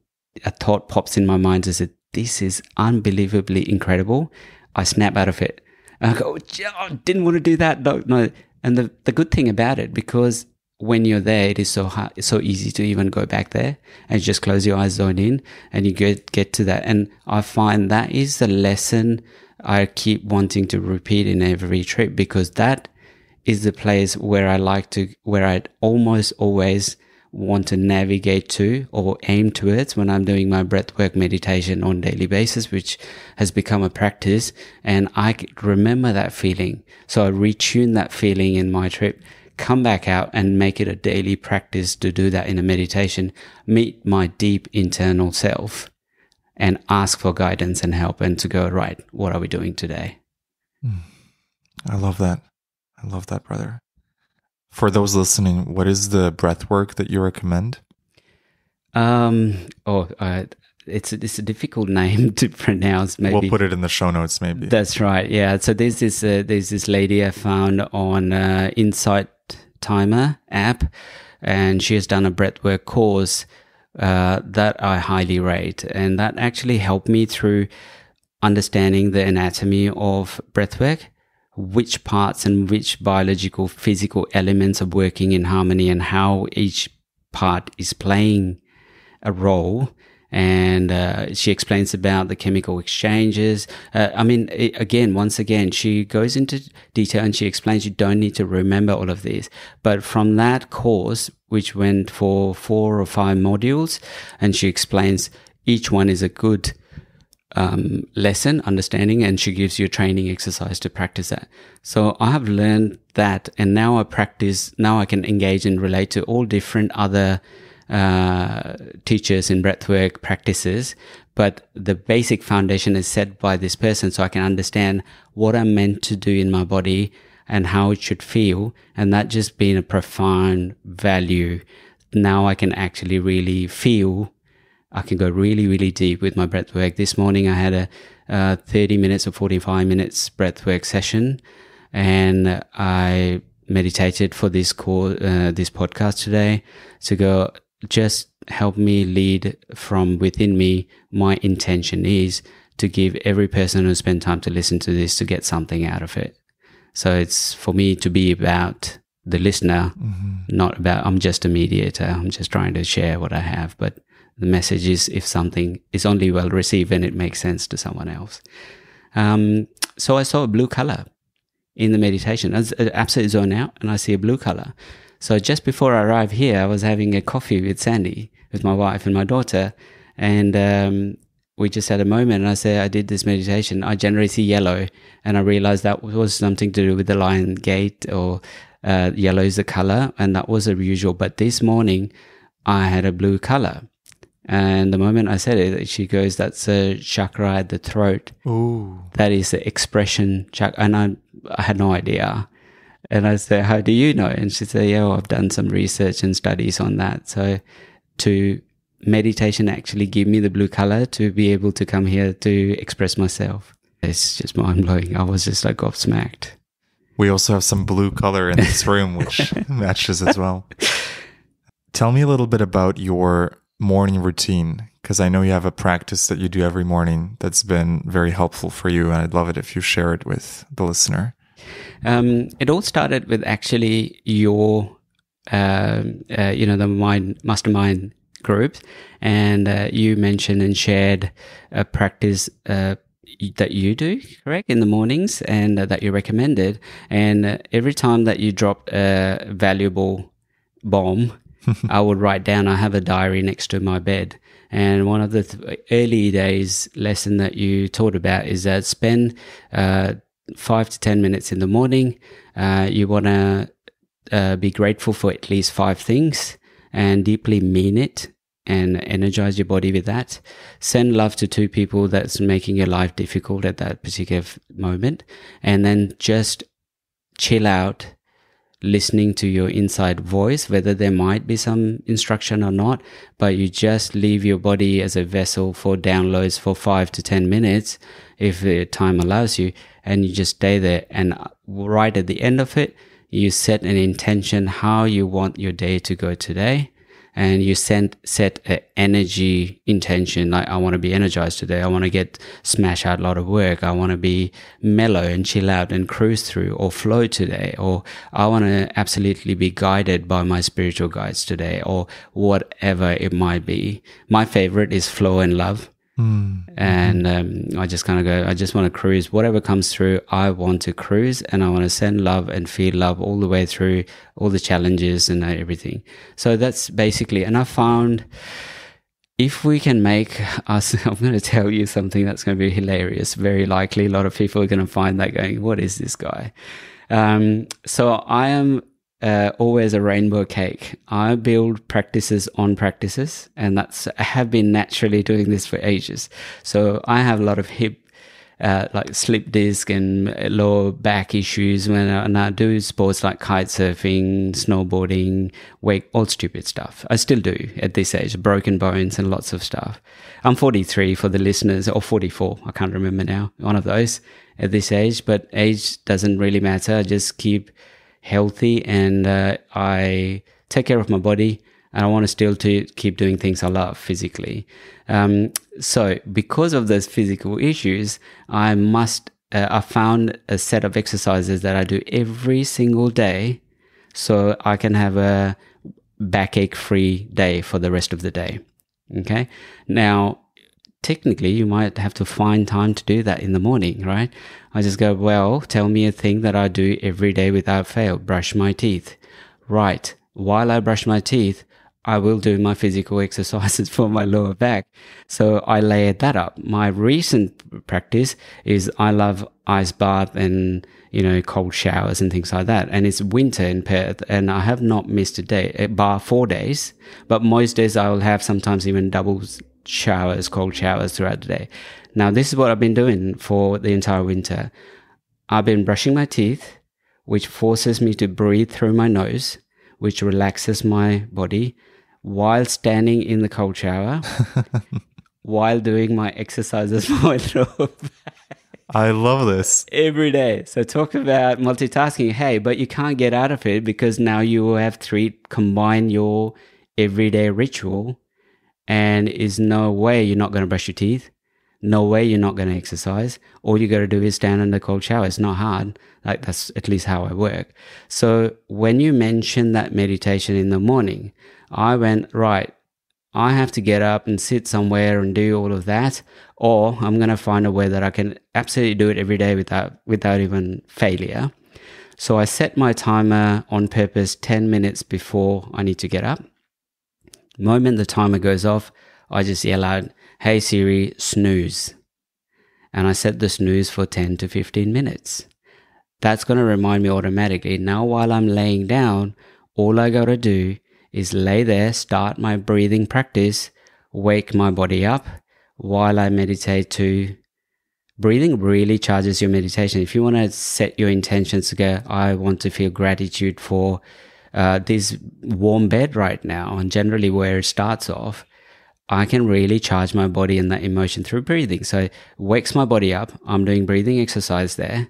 a thought pops in my mind is that this is unbelievably incredible, I snap out of it. And I go, I didn't want to do that. No. And the good thing about it, because when you're there, it is so hard, it's so easy to even go back there and just close your eyes, zone in, and you get to that. And I find that is the lesson I keep wanting to repeat in every trip, because that is the place where I almost always want to navigate to or aim towards when I'm doing my breathwork meditation on a daily basis, which has become a practice. And I remember that feeling. So I retune that feeling in my trip, come back out and make it a daily practice to do that in a meditation, meet my deep internal self and ask for guidance and help, and to go, right, what are we doing today? I love that. I love that, brother. For those listening, what is the breath work that you recommend? It's a difficult name to pronounce. Maybe we'll put it in the show notes. Maybe that's right. Yeah. So there's this lady I found on Insight Timer app, and she has done a breathwork course that I highly rate, and that actually helped me through understanding the anatomy of breathwork, which parts and which biological, physical elements are working in harmony, and how each part is playing a role. And she explains about the chemical exchanges. Once again, she goes into detail and she explains you don't need to remember all of these. But from that course, which went for 4 or 5 modules, and she explains each one is a good lesson, understanding, and she gives you a training exercise to practice that. So I have learned that, and now I can engage and relate to all different other teachers in breathwork practices, but the basic foundation is set by this person, so I can understand what I'm meant to do in my body and how it should feel, and that just being a profound value. Now I can actually really feel. I can go really, really deep with my breathwork. This morning I had a 30 minutes or 45 minutes breathwork session, and I meditated for this podcast today to go, just help me lead from within me. My intention is to give every person who spent time to listen to this to get something out of it. So it's for me to be about the listener, not about, I'm just a mediator. I'm just trying to share what I have. But the message is, if something is only well received and it makes sense to someone else. So I saw a blue color in the meditation. I was absolutely zoned out, and I see a blue color. So just before I arrived here, I was having a coffee with Sandy, with my wife and my daughter. And we just had a moment, and I said, I did this meditation. I generally see yellow, and I realized that was something to do with the lion gate, or yellow is the color, and that was unusual. But this morning, I had a blue color. And the moment I said it, she goes, that's a chakra at the throat. Ooh. That is the expression chakra. And I had no idea. And I said, how do you know? And she said, yeah, well, I've done some research and studies on that. So to meditation actually give me the blue color to be able to come here to express myself. It's just mind-blowing. I was just like gobsmacked. We also have some blue color in this room, which matches as well. Tell me a little bit about your morning routine, because I know you have a practice that you do every morning that's been very helpful for you, and I'd love it if you share it with the listener. It all started with actually your, the mastermind group, and you mentioned and shared a practice that you do, correct, in the mornings, and that you recommended. And every time that you dropped a valuable bomb, I would write down. I have a diary next to my bed, and one of the early days lesson that you taught about is that spend 5 to 10 minutes in the morning. You want to be grateful for at least 5 things and deeply mean it, and energize your body with that. Send love to 2 people that's making your life difficult at that particular moment, and then just chill out, listening to your inside voice, whether there might be some instruction or not, but you just leave your body as a vessel for downloads for 5 to 10 minutes, if the time allows you, and you just stay there. And right at the end of it, you set an intention how you want your day to go today, and you set an energy intention, like I want to be energized today, I want to smash out a lot of work, I want to be mellow and chill out and cruise through or flow today, or I want to absolutely be guided by my spiritual guides today, or whatever it might be. My favorite is flow and love. And I just kind of go, I just want to cruise. Whatever comes through, I want to cruise, and I want to send love and feel love all the way through all the challenges and everything. So that's basically, and I found if we can make us, I'm going to tell you something that's going to be hilarious. Very likely a lot of people are going to find that going, what is this guy? So I am always a rainbow cake. I build practices on practices, and I have been naturally doing this for ages. So I have a lot of hip, like slip disc and lower back issues when I do sports like kite surfing, snowboarding, all stupid stuff. I still do at this age, broken bones and lots of stuff. I'm 43 for the listeners, or 44, I can't remember now, one of those at this age, but age doesn't really matter. I just keep healthy, and I take care of my body, and I want to still keep doing things I love physically. So because of those physical issues, I found a set of exercises that I do every single day so I can have a backache free day for the rest of the day. Okay. Now, technically, you might have to find time to do that in the morning, right? I just go, well, tell me a thing that I do every day without fail. Brush my teeth. Right. While I brush my teeth, I will do my physical exercises for my lower back. So I layered that up. My recent practice is I love ice bath and, cold showers and things like that. And it's winter in Perth, and I have not missed a day, bar 4 days. But most days I will have sometimes even double showers, cold showers throughout the day. Now, this is what I've been doing for the entire winter. I've been brushing my teeth, which forces me to breathe through my nose, which relaxes my body, while standing in the cold shower, while doing my exercises for my lower back. I love this. Every day. So talk about multitasking. Hey, but you can't get out of it because now you will have combine your everyday ritual, and is no way you're not going to brush your teeth. No way you're not going to exercise. All you got to do is stand in the cold shower. It's not hard. Like, that's at least how I work. So when you mentioned that meditation in the morning, I went, right, I have to get up and sit somewhere and do all of that, or I'm going to find a way that I can absolutely do it every day without even failure. So I set my timer on purpose 10 minutes before I need to get up. The moment the timer goes off, I just yell out, hey Siri, snooze. And I set the snooze for 10 to 15 minutes. That's going to remind me automatically. Now while I'm laying down, all I got to do is lay there, start my breathing practice, wake my body up while I meditate too. Breathing really charges your meditation. If you want to set your intentions to go, I want to feel gratitude for this warm bed right now, and generally where it starts off, I can really charge my body and that emotion through breathing. So it wakes my body up. I'm doing breathing exercise there.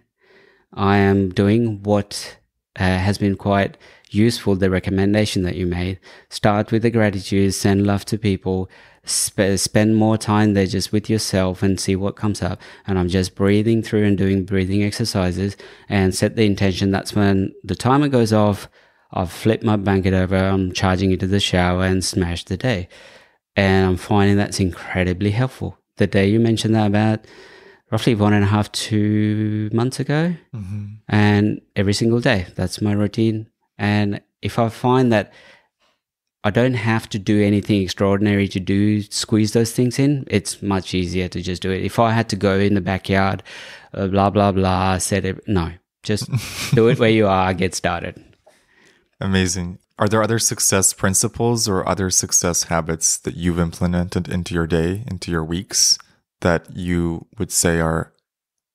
I am doing what has been quite useful, the recommendation that you made. Start with the gratitude, send love to people, spend more time there just with yourself and see what comes up. And I'm just breathing through and doing breathing exercises and set the intention. That's when the timer goes off, I've flipped my blanket over, I'm charging into the shower and smash the day. And I'm finding that's incredibly helpful. The day you mentioned that about roughly 1.5 to 2 months ago. Mm-hmm. And every single day, that's my routine. And if I find that I don't have to do anything extraordinary to squeeze those things in, it's much easier to just do it. If I had to go in the backyard, blah, blah, blah, no, just do it where you are, get started. Amazing. Are there other success principles or other success habits that you've implemented into your day, into your weeks, that you would say are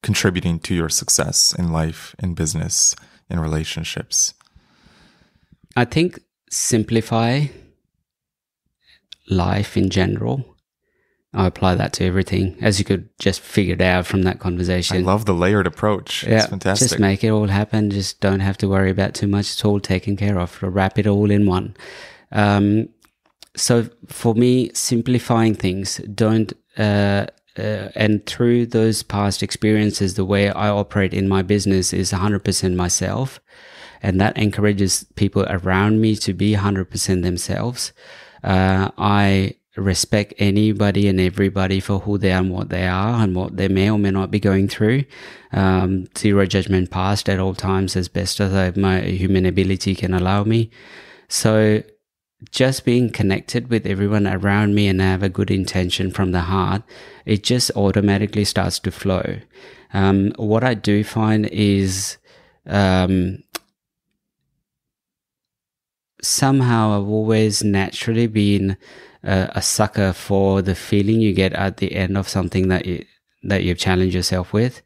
contributing to your success in life, in business, in relationships? I think simplify life in general. I apply that to everything, as you could just figure it out from that conversation. I love the layered approach. Yeah, it's fantastic. Just make it all happen. Just don't have to worry about too much. It's all taken care of. Wrap it all in one. So for me, simplifying things, and through those past experiences, the way I operate in my business is 100% myself. And that encourages people around me to be 100% themselves. I respect anybody and everybody for who they are and what they may or may not be going through. Zero judgment passed at all times, as best as my human ability can allow me. So just being connected with everyone around me and have a good intention from the heart, it just automatically starts to flow. What I do find is somehow I've always naturally been a sucker for the feeling you get at the end of something that you've challenged yourself with.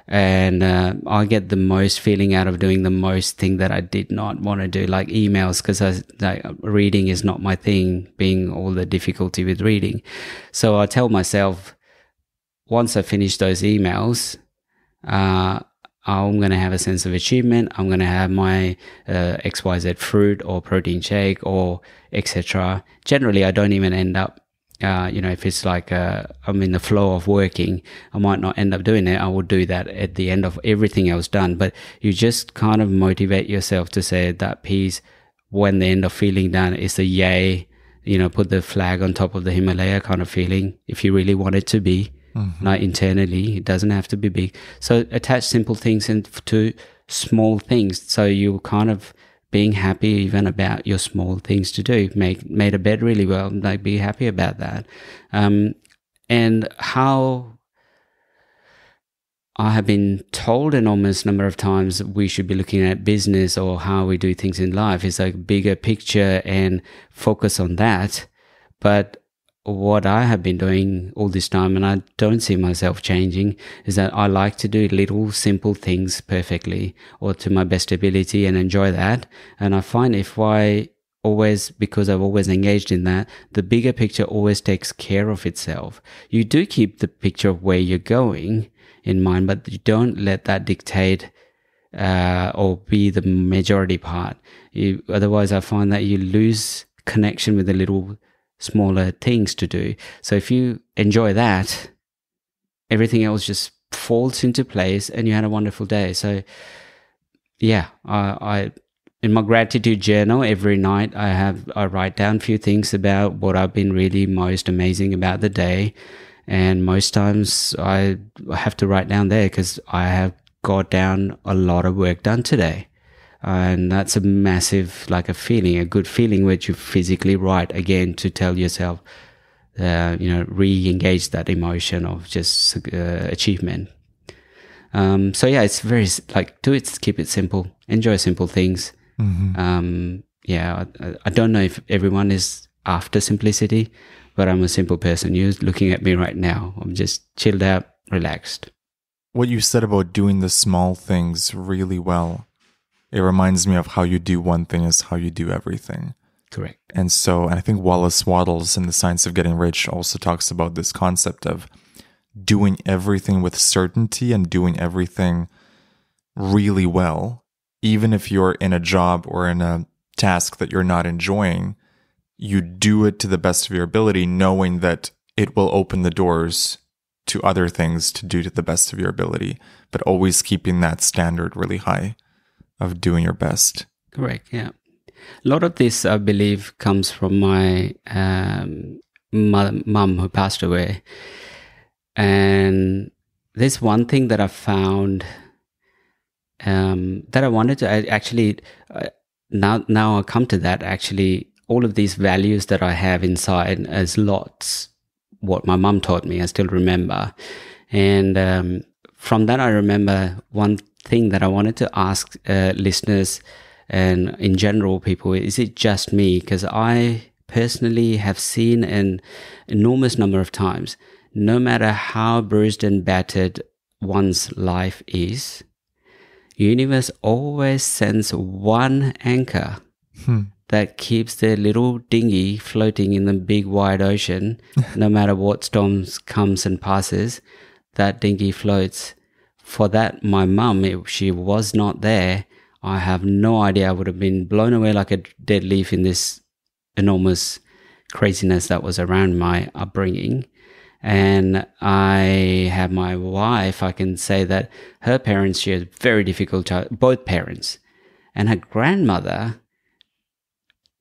And I get the most feeling out of doing the most thing that I did not want to do, like emails, because reading is not my thing, being all the difficulty with reading. So I tell myself, once I finish those emails, I'm going to have a sense of achievement. I'm going to have my XYZ fruit or protein shake or etc. Generally, I don't even end up, if it's like I'm in the flow of working, I might not end up doing it. I will do that at the end of everything else done. But you just kind of motivate yourself to say that piece when the end of feeling done is a yay, put the flag on top of the Himalaya kind of feeling, if you really want it to be. Mm-hmm. Like internally, it doesn't have to be big. So attach simple things to small things. So you're kind of being happy even about your small things to do. Made a bed really well, like be happy about that. And how I have been told an enormous number of times we should be looking at business or how we do things in life is like bigger picture and focus on that. But what I have been doing all this time, and I don't see myself changing, is that I like to do little simple things perfectly or to my best ability and enjoy that. And I find because I've always engaged in that, the bigger picture always takes care of itself. You do keep the picture of where you're going in mind, but you don't let that dictate or be the majority part. Otherwise, I find that you lose connection with the little smaller things to do. So if you enjoy that, everything else just falls into place and you had a wonderful day. So yeah, I in my gratitude journal every night I write down a few things about what I've been really most amazing about the day. And most times I have to write down there because I have got down a lot of work done today. And that's a massive, like a feeling, a good feeling, which you physically write again to tell yourself, re-engage that emotion of just achievement. So yeah, it's very like keep it simple, enjoy simple things. Mm-hmm. I don't know if everyone is after simplicity, but I'm a simple person. You're looking at me right now. I'm just chilled out, relaxed. What you said about doing the small things really well, it reminds me of how you do one thing is how you do everything. Correct. And so I think Wallace Wattles in The Science of Getting Rich also talks about this concept of doing everything with certainty and doing everything really well. Even if you're in a job or in a task that you're not enjoying, you do it to the best of your ability, knowing that it will open the doors to other things to do to the best of your ability, but always keeping that standard really high of doing your best. Correct, yeah. A lot of this, I believe, comes from my mum who passed away. And there's one thing that I found that I wanted to actually, now I come to that, actually, all of these values that I have inside as lots, what my mum taught me, I still remember. And from that, I remember one thing that I wanted to ask listeners and in general people, is it just me? Because I personally have seen an enormous number of times, no matter how bruised and battered one's life is, universe always sends one anchor that keeps their little dinghy floating in the big wide ocean. No matter what storms comes and passes, that dinghy floats. For that, my mum, if she was not there, I have no idea. I would have been blown away like a dead leaf in this enormous craziness that was around my upbringing. And I have my wife, I can say that her parents, she had a very difficult child, both parents. And her grandmother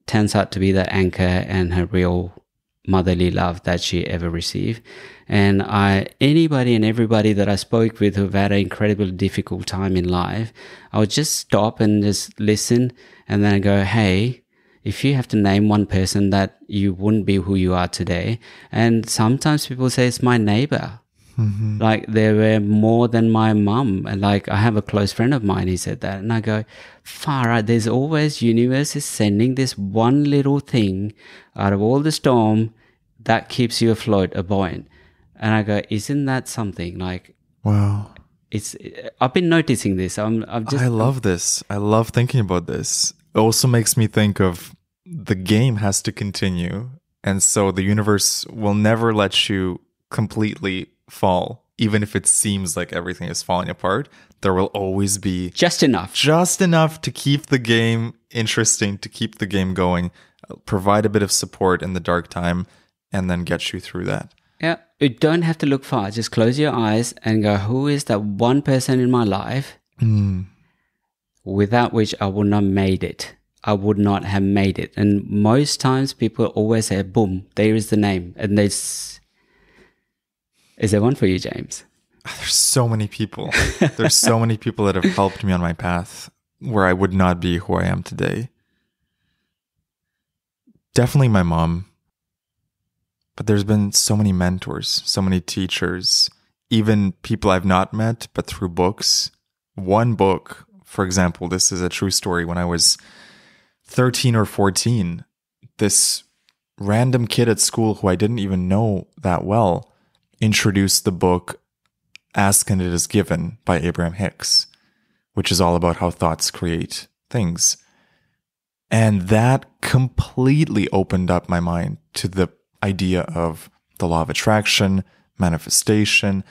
turns out to be the anchor and her real motherly love that she ever received. And anybody and everybody that I spoke with who've had an incredibly difficult time in life, I would just stop and just listen, and then go, hey, if you have to name one person that you wouldn't be who you are today. And sometimes people say it's my neighbor. Mm-hmm. Like, they were more than my mum. And like, I have a close friend of mine, he said that. And I go, far out, there's always, universe is sending this one little thing out of all the storm that keeps you afloat, buoyant. And I go, isn't that something? Like, wow. I've been noticing this. I love this. I love thinking about this. It also makes me think of the game has to continue. And so the universe will never let you completely fall. Even if it seems like everything is falling apart, there will always be just enough to keep the game interesting, to keep the game going, provide a bit of support in the dark time, and then get you through that. Yeah, you don't have to look far. Just close your eyes and go, who is that one person in my life without which I would not have made it? I would not have made it. And most times people always say, boom, there is the name. And is there one for you, James? There's so many people. There's so many people that have helped me on my path where I would not be who I am today. Definitely my mom. But there's been so many mentors, so many teachers, even people I've not met, but through books. One book, for example, this is a true story. When I was 13 or 14, this random kid at school who I didn't even know that well introduced the book Ask and It Is Given by Abraham Hicks, which is all about how thoughts create things. And that completely opened up my mind to the idea of the law of attraction, manifestation.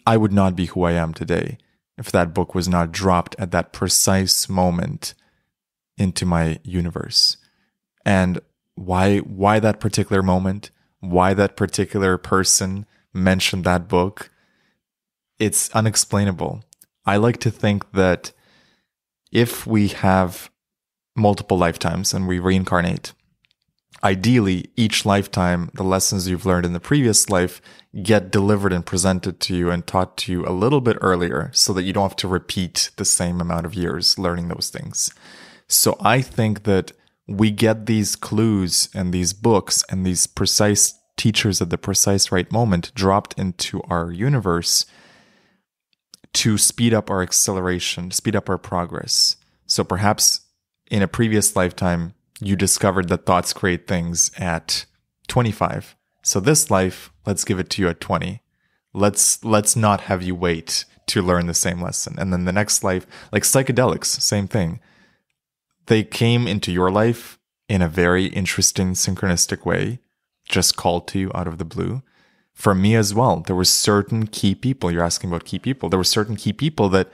I would not be who I am today if that book was not dropped at that precise moment into my universe. And why that particular moment, why that particular person mentioned that book, it's unexplainable. I like to think that if we have multiple lifetimes and we reincarnate, ideally, each lifetime, the lessons you've learned in the previous life get delivered and presented to you and taught to you a little bit earlier so that you don't have to repeat the same amount of years learning those things. So I think that we get these clues and these books and these precise teachers at the precise right moment dropped into our universe to speed up our acceleration, speed up our progress. So perhaps in a previous lifetime, you discovered that thoughts create things at 25. So this life, let's give it to you at 20. Let's not have you wait to learn the same lesson. And then the next life, like psychedelics, same thing. They came into your life in a very interesting synchronistic way, just called to you out of the blue. For me as well, there were certain key people. You're asking about key people. There were certain key people that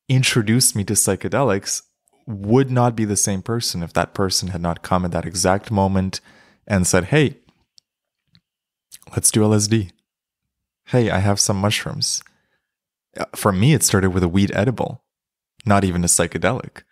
introduced me to psychedelics would not be the same person if that person had not come at that exact moment and said, hey, let's do LSD. Hey, I have some mushrooms. For me, it started with a weed edible, not even a psychedelic.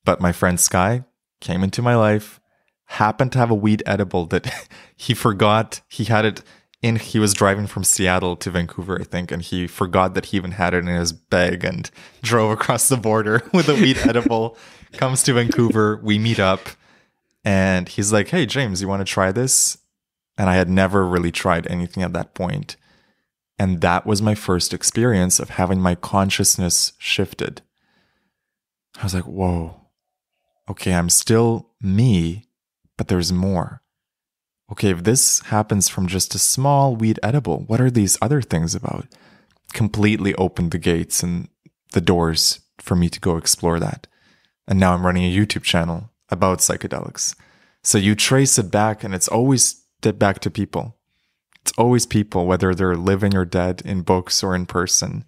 But my friend Sky came into my life, happened to have a weed edible that he forgot he had it in. He was driving from Seattle to Vancouver, I think, and he forgot that he even had it in his bag and drove across the border with a weed edible. Comes to Vancouver, we meet up, and he's like, hey, James, you want to try this? And I had never really tried anything at that point. And that was my first experience of having my consciousness shifted. I was like, whoa, okay, I'm still me, but there's more. Okay, if this happens from just a small weed edible, what are these other things about? Completely opened the gates and the doors for me to go explore that. And now I'm running a YouTube channel about psychedelics. So you trace it back, and it's always back to people. It's always people, whether they're living or dead, in books or in person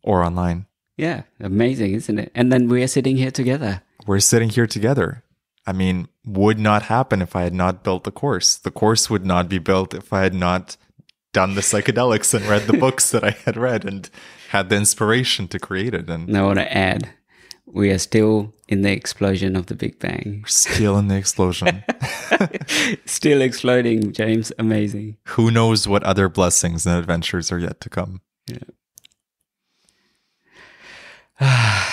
or online. Yeah, amazing, isn't it? And then we are sitting here together. We're sitting here together. I mean, would not happen if I had not built the course. The course would not be built if I had not done the psychedelics and read the books that I had read and had the inspiration to create it. And I want to add, we are still in the explosion of the Big Bang. We're still in the explosion. Still exploding, James. Amazing. Who knows what other blessings and adventures are yet to come. Yeah.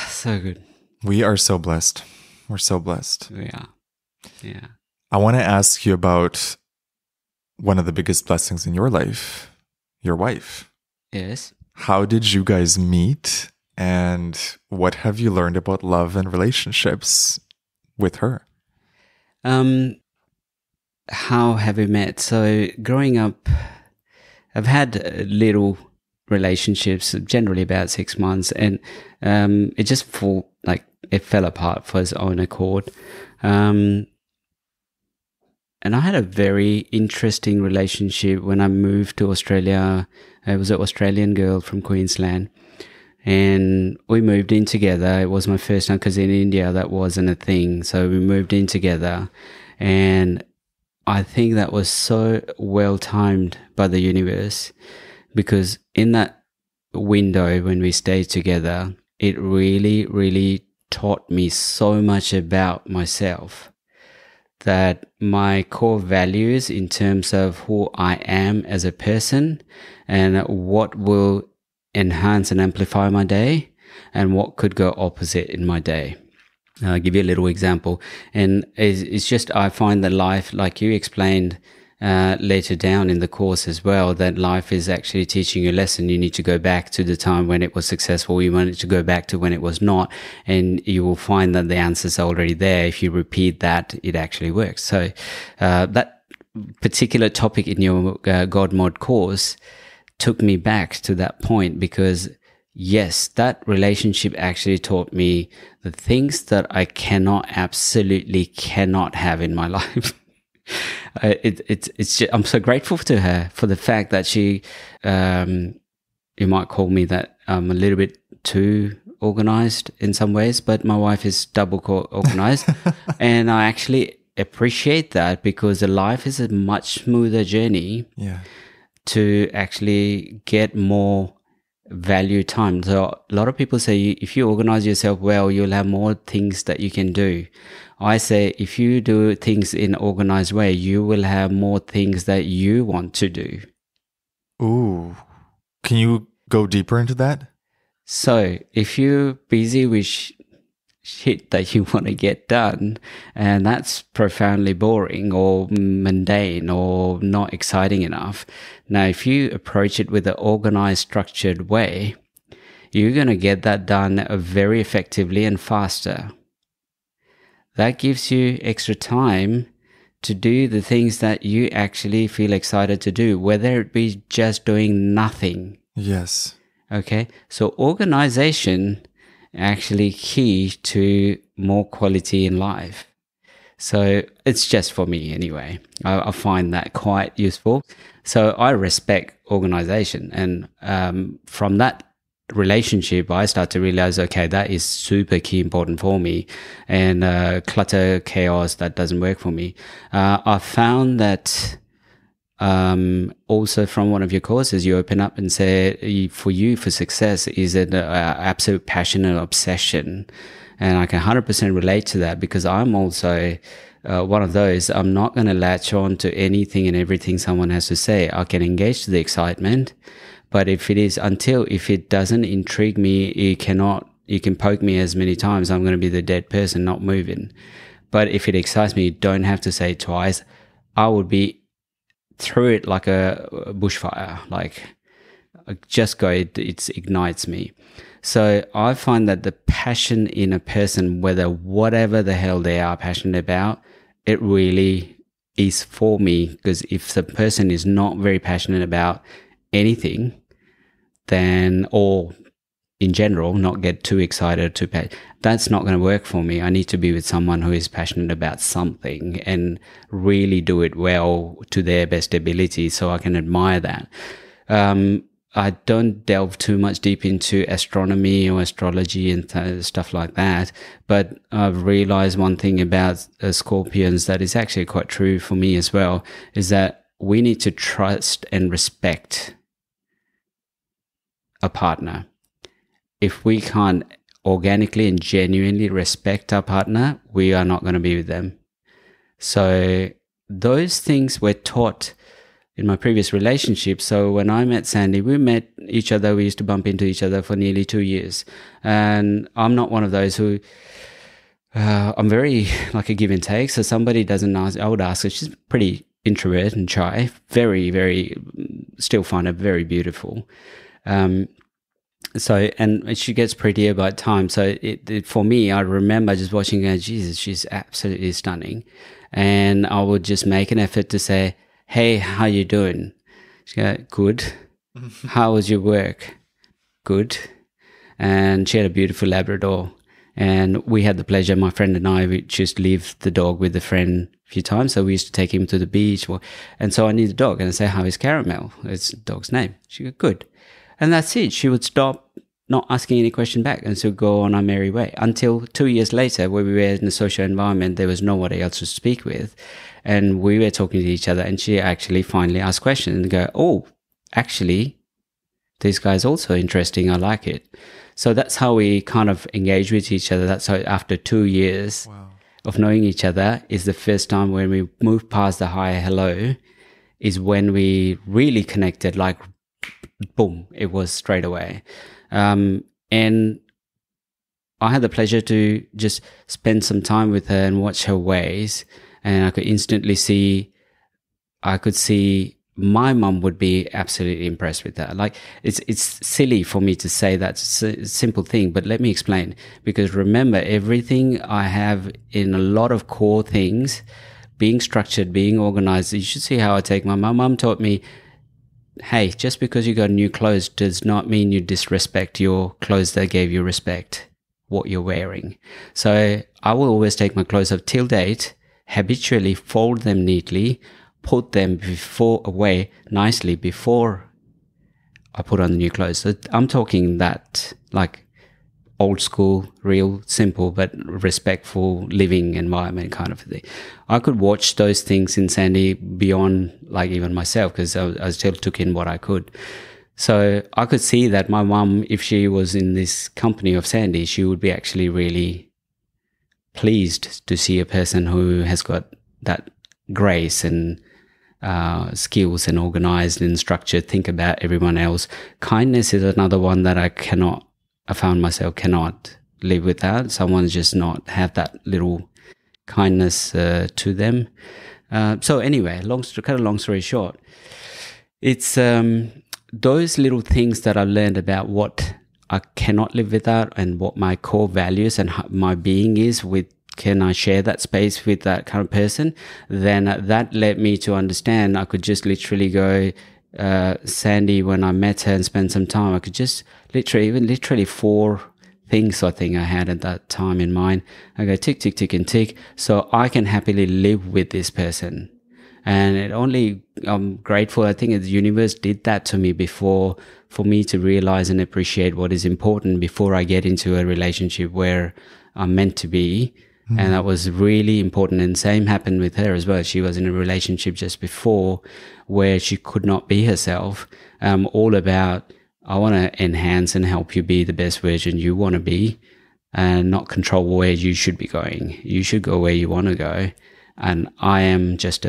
So good. We are so blessed. We're so blessed. We are. Yeah. I want to ask you about one of the biggest blessings in your life, your wife. Yes. How did you guys meet? And what have you learned about love and relationships with her? How have we met? So growing up, I've had little relationships, generally about 6 months, and it just it fell apart for its own accord. And I had a very interesting relationship when I moved to Australia. I was an Australian girl from Queensland. And we moved in together. It was my first time because in India that wasn't a thing. So we moved in together. And I think that was so well timed by the universe, because in that window when we stayed together, it really, really taught me so much about myself, that my core values in terms of who I am as a person and what will enhance and amplify my day and what could go opposite in my day. I'll give you a little example. And it's just, I find that life, like you explained later down in the course as well, that life is actually teaching you a lesson. You need to go back to the time when it was successful. You want it to go back to when it was not. And you will find that the answers are already there. If you repeat that, it actually works. So that particular topic in your God Mod course took me back to that point, because yes, that relationship actually taught me the things that I absolutely cannot have in my life. It's just, I'm so grateful to her for the fact that she, you might call me that I'm a little bit too organized in some ways, but my wife is double organized. And I actually appreciate that, because the life is a much smoother journey. Yeah. To actually get more value time. So a lot of people say if you organize yourself well, you'll have more things that you can do. I say if you do things in an organized way, you will have more things that you want to do. Ooh. Can you go deeper into that? So if you're busy with shit that you want to get done, and that's profoundly boring or mundane or not exciting enough. Now, if you approach it with an organized, structured way, you're going to get that done very effectively and faster. That gives you extra time to do the things that you actually feel excited to do, whether it be just doing nothing. Yes. Okay. So organization actually key to more quality in life. So it's just for me anyway. I find that quite useful. So I respect organization. And from that relationship, I start to realize, okay, that is super key important for me. And clutter, chaos, that doesn't work for me. I found that also from one of your courses, you open up and say, for you, for success, is an absolute passion and obsession. And I can 100% relate to that, because I'm also one of those. I'm not going to latch on to anything and everything someone has to say. I can engage to the excitement, but if it doesn't intrigue me, you can poke me as many times. I'm going to be the dead person, not moving. But if it excites me, you don't have to say it twice. I would be through it like a bushfire, like just go, it ignites me. So I find that the passion in a person, whatever the hell they are passionate about, it really is for me. Because if the person is not very passionate about anything, then, or in general, not get too excited, that's not going to work for me. I need to be with someone who is passionate about something and really do it well to their best ability, so I can admire that. I don't delve too much deep into astronomy or astrology and stuff like that, but I've realized one thing about Scorpions that is actually quite true for me as well, is that we need to trust and respect a partner. If we can't organically and genuinely respect our partner, we are not going to be with them. So those things were taught in my previous relationship. So when I met Sandy, we met each other. We used to bump into each other for nearly 2 years. And I'm not one of those who, I'm very like a give and take. So somebody doesn't ask, I would ask her. She's pretty introvert and shy, very, very, still find her very beautiful. So, and she gets prettier by time. So for me, I remember just watching her, Jesus, she's absolutely stunning. And I would just make an effort to say, hey, how you doing? She'd go, good. How was your work? Good. And she had a beautiful Labrador. And we had the pleasure, my friend and I, we just leave the dog with a friend a few times. So we used to take him to the beach. And so I knew the dog. And I say, how is Caramel? It's the dog's name. She go, good. And that's it. She would stop, not asking any question back, and so go on our merry way. Until 2 years later, where we were in a social environment, there was nobody else to speak with. And we were talking to each other, and she actually finally asked questions and go, oh, actually, this guy's also interesting. I like it. So that's how we kind of engage with each other. That's how after 2 years of knowing each other is the first time when we moved past the hi, hello, is when we really connected, like, boom, it was straight away. And I had the pleasure to just spend some time with her and watch her ways. And I could instantly see my mum would be absolutely impressed with that. Like, it's silly for me to say that. It's a simple thing, but let me explain. Because remember, everything I have in a lot of core things, being structured, being organized, you should see how I take my mum taught me, hey, just because you got new clothes does not mean you disrespect your clothes that gave you respect, what you're wearing. So I will always take my clothes up till date, habitually fold them neatly, put them away nicely before I put on the new clothes. So I'm talking that like old school, real simple, but respectful living environment kind of thing. I could watch those things in Sandy beyond like even myself, because I still took in what I could. So I could see that my mum, if she was in this company of Sandy, she would be actually really pleased to see a person who has got that grace and skills and organized and structured, think about everyone else. Kindness is another one that I found myself cannot live without. Someone just not have that little kindness to them. So anyway, long story short, it's those little things that I learned about what I cannot live without and what my core values and my being is with. Can I share that space with that kind of person? Then that led me to understand I could just literally go, Sandy, when I met her and spent some time, I could just literally 4 things I think I had at that time in mind. I go tick, tick, tick, and tick, so I can happily live with this person. And I'm grateful. I think the universe did that to me before, for me to realize and appreciate what is important before I get into a relationship where I'm meant to be. Mm-hmm. And that was really important. And same happened with her as well. She was in a relationship just before where she could not be herself. All about, I want to enhance and help you be the best version you want to be, and not control where you should be going. You should go where you want to go. And I am just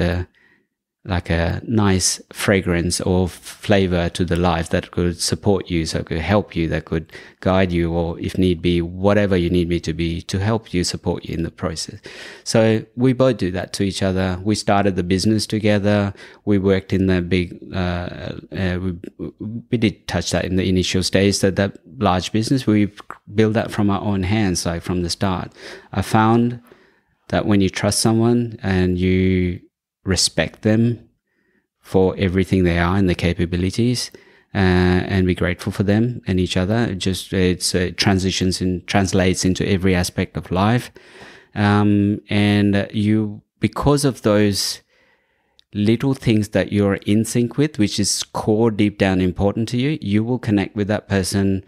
like a nice fragrance or flavor to the life that could support you, so it could help you, that could guide you, or if need be, whatever you need me to be to help you, support you in the process. So we both do that to each other. We started the business together. We worked in the big, we did touch that in the initial stage, that large business. We built that from our own hands, like from the start. I found that when you trust someone and you respect them for everything they are and their capabilities, and be grateful for them and each other, it translates into every aspect of life. And you, because of those little things that you're in sync with, which is core deep down important to you, you will connect with that person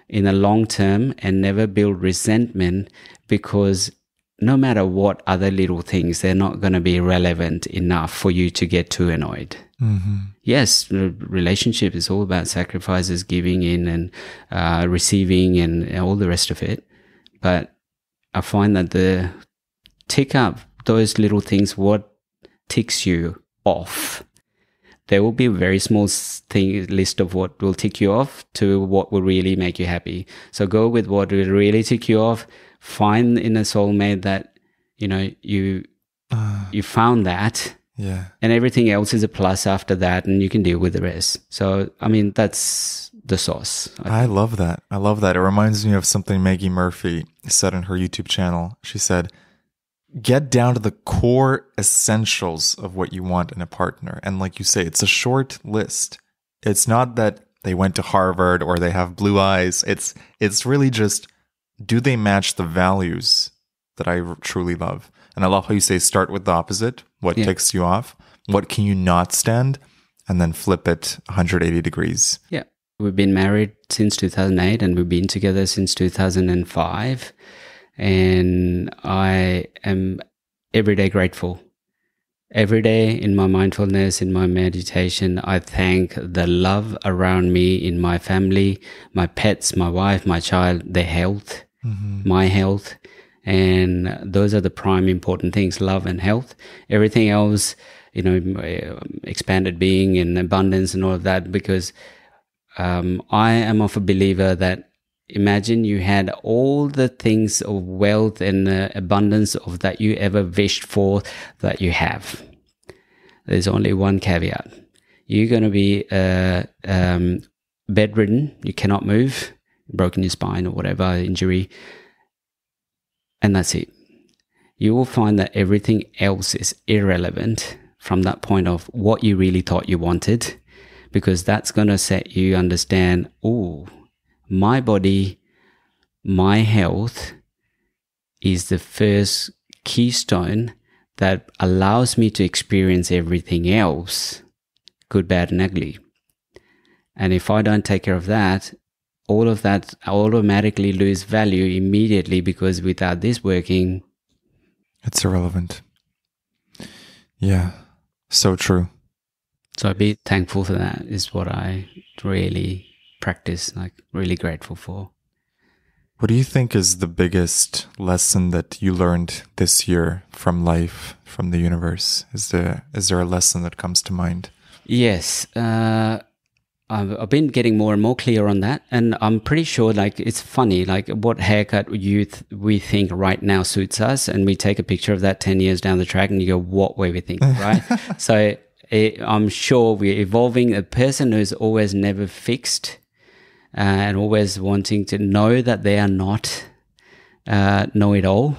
in the long term and never build resentment, because no matter what other little things, they're not going to be relevant enough for you to get too annoyed. Mm-hmm. Yes, relationship is all about sacrifices, giving in and receiving and all the rest of it. but I find that the tick up those little things, what ticks you off. There will be a very small list of what will tick you off to what will really make you happy. So go with what will really tick you off. Find in a soulmate that, you found that. Yeah. And everything else is a plus after that, and you can deal with the rest. So, that's the sauce. I love that. I love that. It reminds me of something Maggie Murphy said on her YouTube channel. She said, get down to the core essentials of what you want in a partner. And like you say, it's a short list. It's not that they went to Harvard or they have blue eyes. It's really just, do they match the values that I truly love? And I love how you say start with the opposite. What ticks you off? What can you not stand? And then flip it 180 degrees. Yeah. We've been married since 2008 and we've been together since 2005. And I am every day grateful. Every day in my mindfulness, in my meditation, I thank the love around me, in my family, my pets, my wife, my child, their health, my health. And those are the prime important things, love and health. Everything else, expanded being and abundance and all of that, because I am of a believer that imagine you had all the things of wealth and abundance of that you ever wished for that you have. There's only one caveat. You're going to be bedridden. You cannot move, broken your spine or whatever injury. And that's it. You will find that everything else is irrelevant from that point of what you really thought you wanted, because that's going to set you understand, my body, my health is the first keystone that allows me to experience everything else, good, bad, and ugly. And if I don't take care of that, all of that automatically lose value immediately, because without this working, it's irrelevant. Yeah, so true. So be thankful for that is what I really practice, really grateful for. What do you think is the biggest lesson that you learned this year from life, from the universe? Is there a lesson that comes to mind? Yes. I've been getting more and more clear on that, and I'm pretty sure it's funny, what haircut we think right now suits us, and we take a picture of that 10 years down the track and you go, what were we thinking, right? So I'm sure we're evolving. A person who's always never fixed and always wanting to know that they are not know-it-all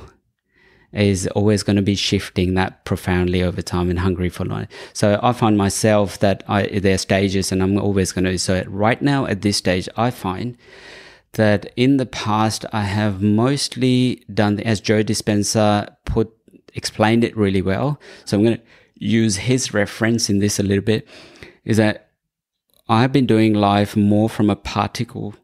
is always going to be shifting that profoundly over time and hungry for life. So I find myself that there are stages, and I'm always going to. So right now at this stage, I find that in the past I have mostly done, as Joe Dispenza explained it really well. So I'm going to use his reference in this a little bit, is that I've been doing life more from a particle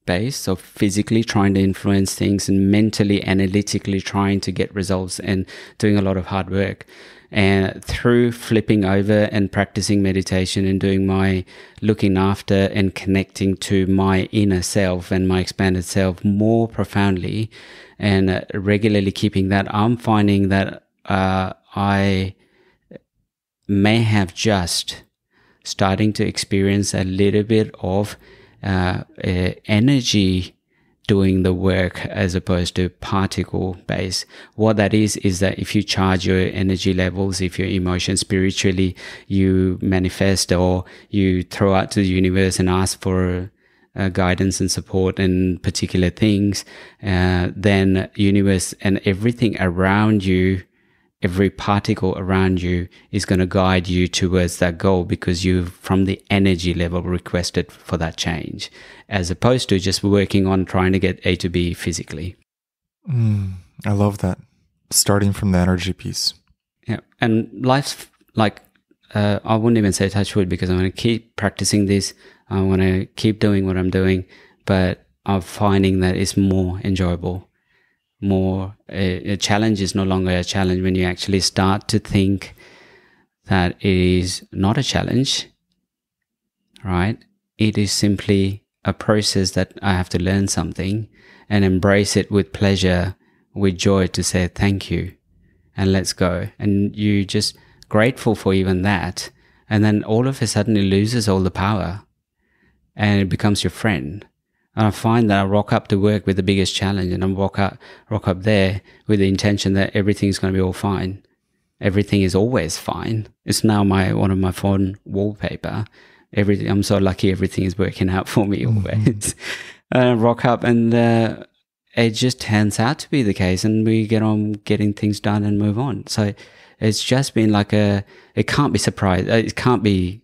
base, so physically trying to influence things and mentally, analytically trying to get results and doing a lot of hard work. And through flipping over and practicing meditation and doing my looking after and connecting to my inner self and my expanded self more profoundly and regularly keeping that, I'm finding that I may have just starting to experience a little bit of energy doing the work as opposed to particle base. What that is that if you charge your energy levels, if your emotions spiritually, you manifest or you throw out to the universe and ask for guidance and support and particular things, then universe and everything around you, every particle around you is going to guide you towards that goal, because you from the energy level requested for that change, as opposed to just working on trying to get A to B physically. I love that. Starting from the energy piece. Yeah. And life's I wouldn't even say touch wood, because I'm going to keep practicing this. I want to keep doing what I'm doing, but I'm finding that it's more enjoyable. More a challenge is no longer a challenge when you actually start to think that it is not a challenge, right? It is simply a process that I have to learn something and embrace it with pleasure, with joy, to say thank you and let's go. And you just grateful for even that. And then all of a sudden it loses all the power and it becomes your friend. And I find that I rock up to work with the biggest challenge, and I rock up there with the intention that everything's going to be all fine. Everything is always fine. It's now one of my phone wallpaper. I'm so lucky everything is working out for me always. And I rock up, and it just turns out to be the case, and we get on getting things done and move on. So it's just been like it can't be surprised. It can't be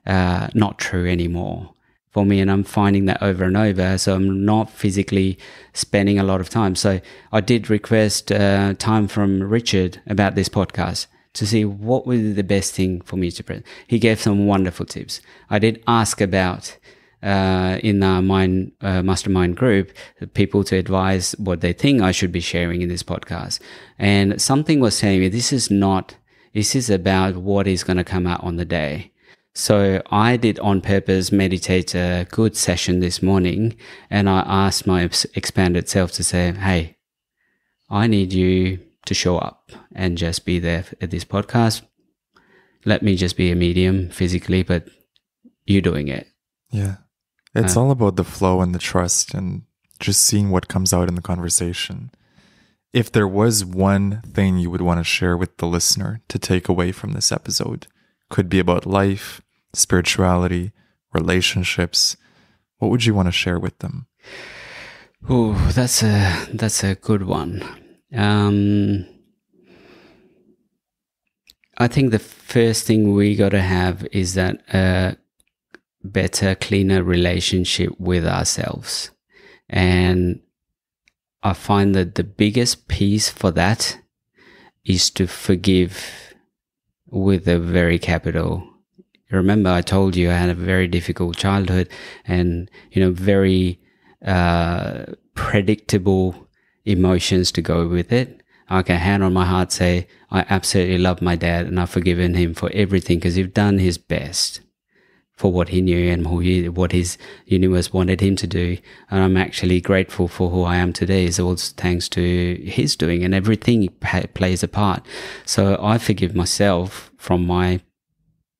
not true anymore for me, and I'm finding that over and over. So I'm not physically spending a lot of time. So I did request time from Richard about this podcast to see what would be the best thing for me to present. He gave some wonderful tips. I did ask about in our mastermind group, people to advise what they think I should be sharing in this podcast. And something was saying, this is about what is going to come out on the day. So I did on purpose meditate a good session this morning, and I asked my expanded self to say, hey, I need you to show up and just be there at this podcast. Let me just be a medium physically, but you're doing it. Yeah. It's all about the flow and the trust and just seeing what comes out in the conversation. If there was one thing you would want to share with the listener to take away from this episode, could be about life, spirituality, relationships, what would you want to share with them? Oh, that's a good one. I think the first thing we got to have is that better, cleaner relationship with ourselves. And I find that the biggest piece for that is to forgive with a very capital. Remember, I told you I had a very difficult childhood and, very predictable emotions to go with it. I can hand on my heart say, I absolutely love my dad and I've forgiven him for everything because he's done his best for what he knew and what his universe wanted him to do. And I'm actually grateful for who I am today. It's all thanks to his doing, and everything plays a part. So I forgive myself from my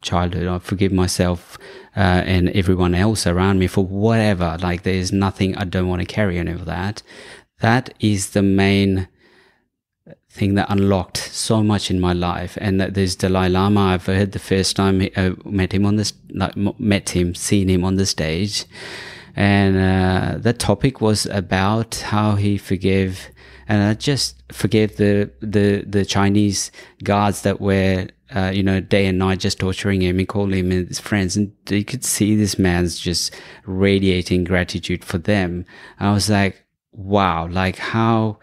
childhood. I forgive myself and everyone else around me for whatever. Like, there's nothing I don't want to carry on of that. That is the main thing that unlocked so much in my life. And that there's Dalai Lama. I've heard the first time I seen him on the stage, and the topic was about how he forgave, and I just forgave the Chinese guards that were day and night just torturing him. He called him and his friends, and you could see this man's just radiating gratitude for them. And I was like, wow, like how,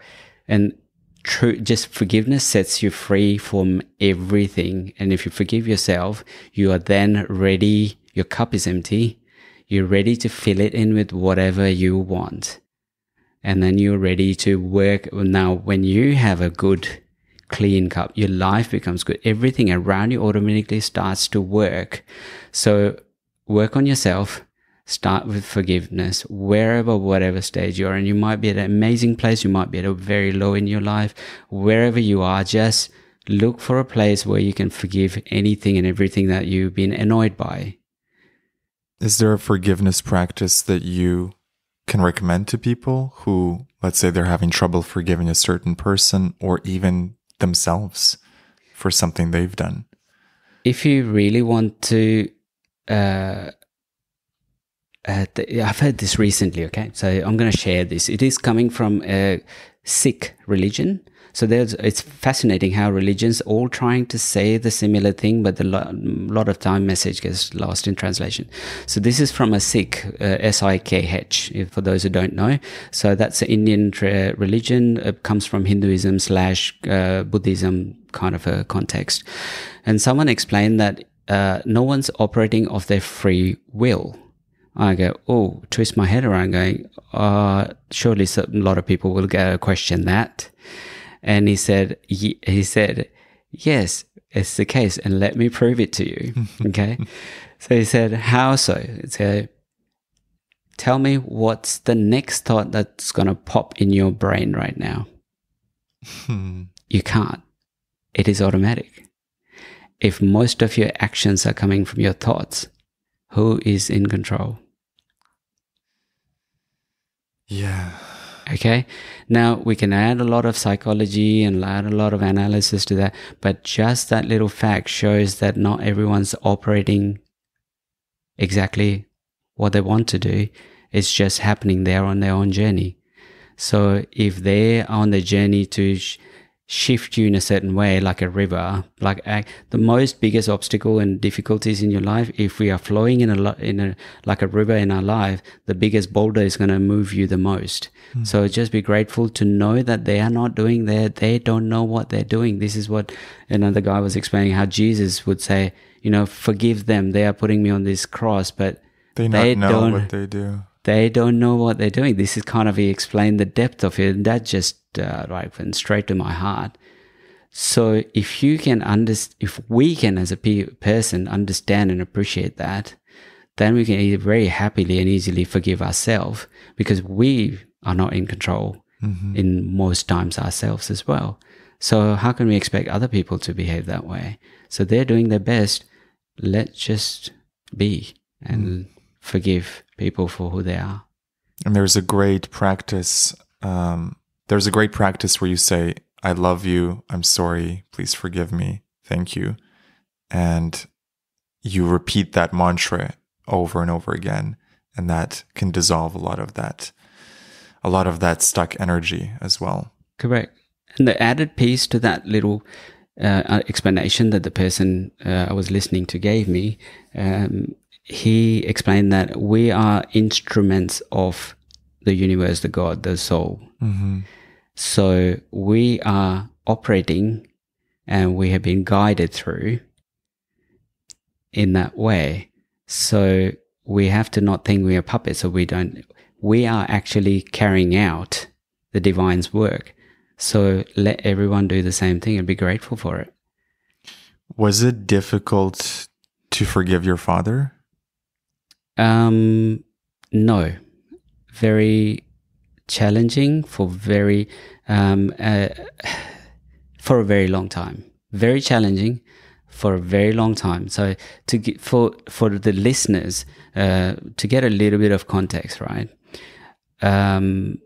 and true, just forgiveness sets you free from everything. And if you forgive yourself, you are then ready. Your cup is empty. You're ready to fill it in with whatever you want. And then you're ready to work. Now, when you have a good, clean cup, your life becomes good. Everything around you automatically starts to work. So work on yourself. Start with forgiveness, whatever stage you're in. You might be at an amazing place. You might be at a very low in your life. Wherever you are, just look for a place where you can forgive anything and everything that you've been annoyed by. Is there a forgiveness practice that you can recommend to people who, let's say, they're having trouble forgiving a certain person or even themselves for something they've done? If you really want to... I've heard this recently, okay? So I'm going to share this. It is coming from a Sikh religion. So it's fascinating how religions all trying to say the similar thing, but a lot of time message gets lost in translation. So this is from a Sikh, S-I-K-H, for those who don't know. So that's an Indian religion. It comes from Hinduism / Buddhism kind of a context. And someone explained that no one's operating of their free will. I go, twist my head around going, surely a lot of people will question that. And he said, yes, it's the case. And let me prove it to you. Okay. So he said, how so? So tell me what's the next thought that's going to pop in your brain right now. You can't. It is automatic. If most of your actions are coming from your thoughts, who is in control? Yeah. Okay. Now we can add a lot of psychology and add a lot of analysis to that, but just that little fact shows that not everyone's operating exactly what they want to do. It's just happening there on their own journey. So if they're on the journey to shift you in a certain way, like a river, like the most biggest obstacle and difficulties in your life, if we are flowing like a river in our life, the biggest boulder is going to move you the most. So just be grateful to know that they are not doing that. They don't know what they're doing. This is what another guy was explaining, how Jesus would say, forgive them. They are putting me on this cross, but they don't know what they do. They don't know what they're doing. This is kind of, he explained the depth of it. And that just went straight to my heart. So if you can if we can as a person understand and appreciate that, then we can very happily and easily forgive ourselves, because we are not in control in most times ourselves as well. So how can we expect other people to behave that way? So they're doing their best. Let's just be and forgive people for who they are. And there's a great practice. There's a great practice where you say, I love you, I'm sorry, please forgive me, thank you. And you repeat that mantra over and over again. And that can dissolve a lot of that stuck energy as well. Correct. And the added piece to that little explanation that the person I was listening to gave me, he explained that we are instruments of the universe, the God, the soul. So we are operating and we have been guided through in that way. So we have to not think we are puppets, so we are actually carrying out the divine's work. So let everyone do the same thing and be grateful for it. Was it difficult to forgive your father? No. Very challenging for a very long time. Very challenging for a very long time. So for the listeners, to get a little bit of context, right? I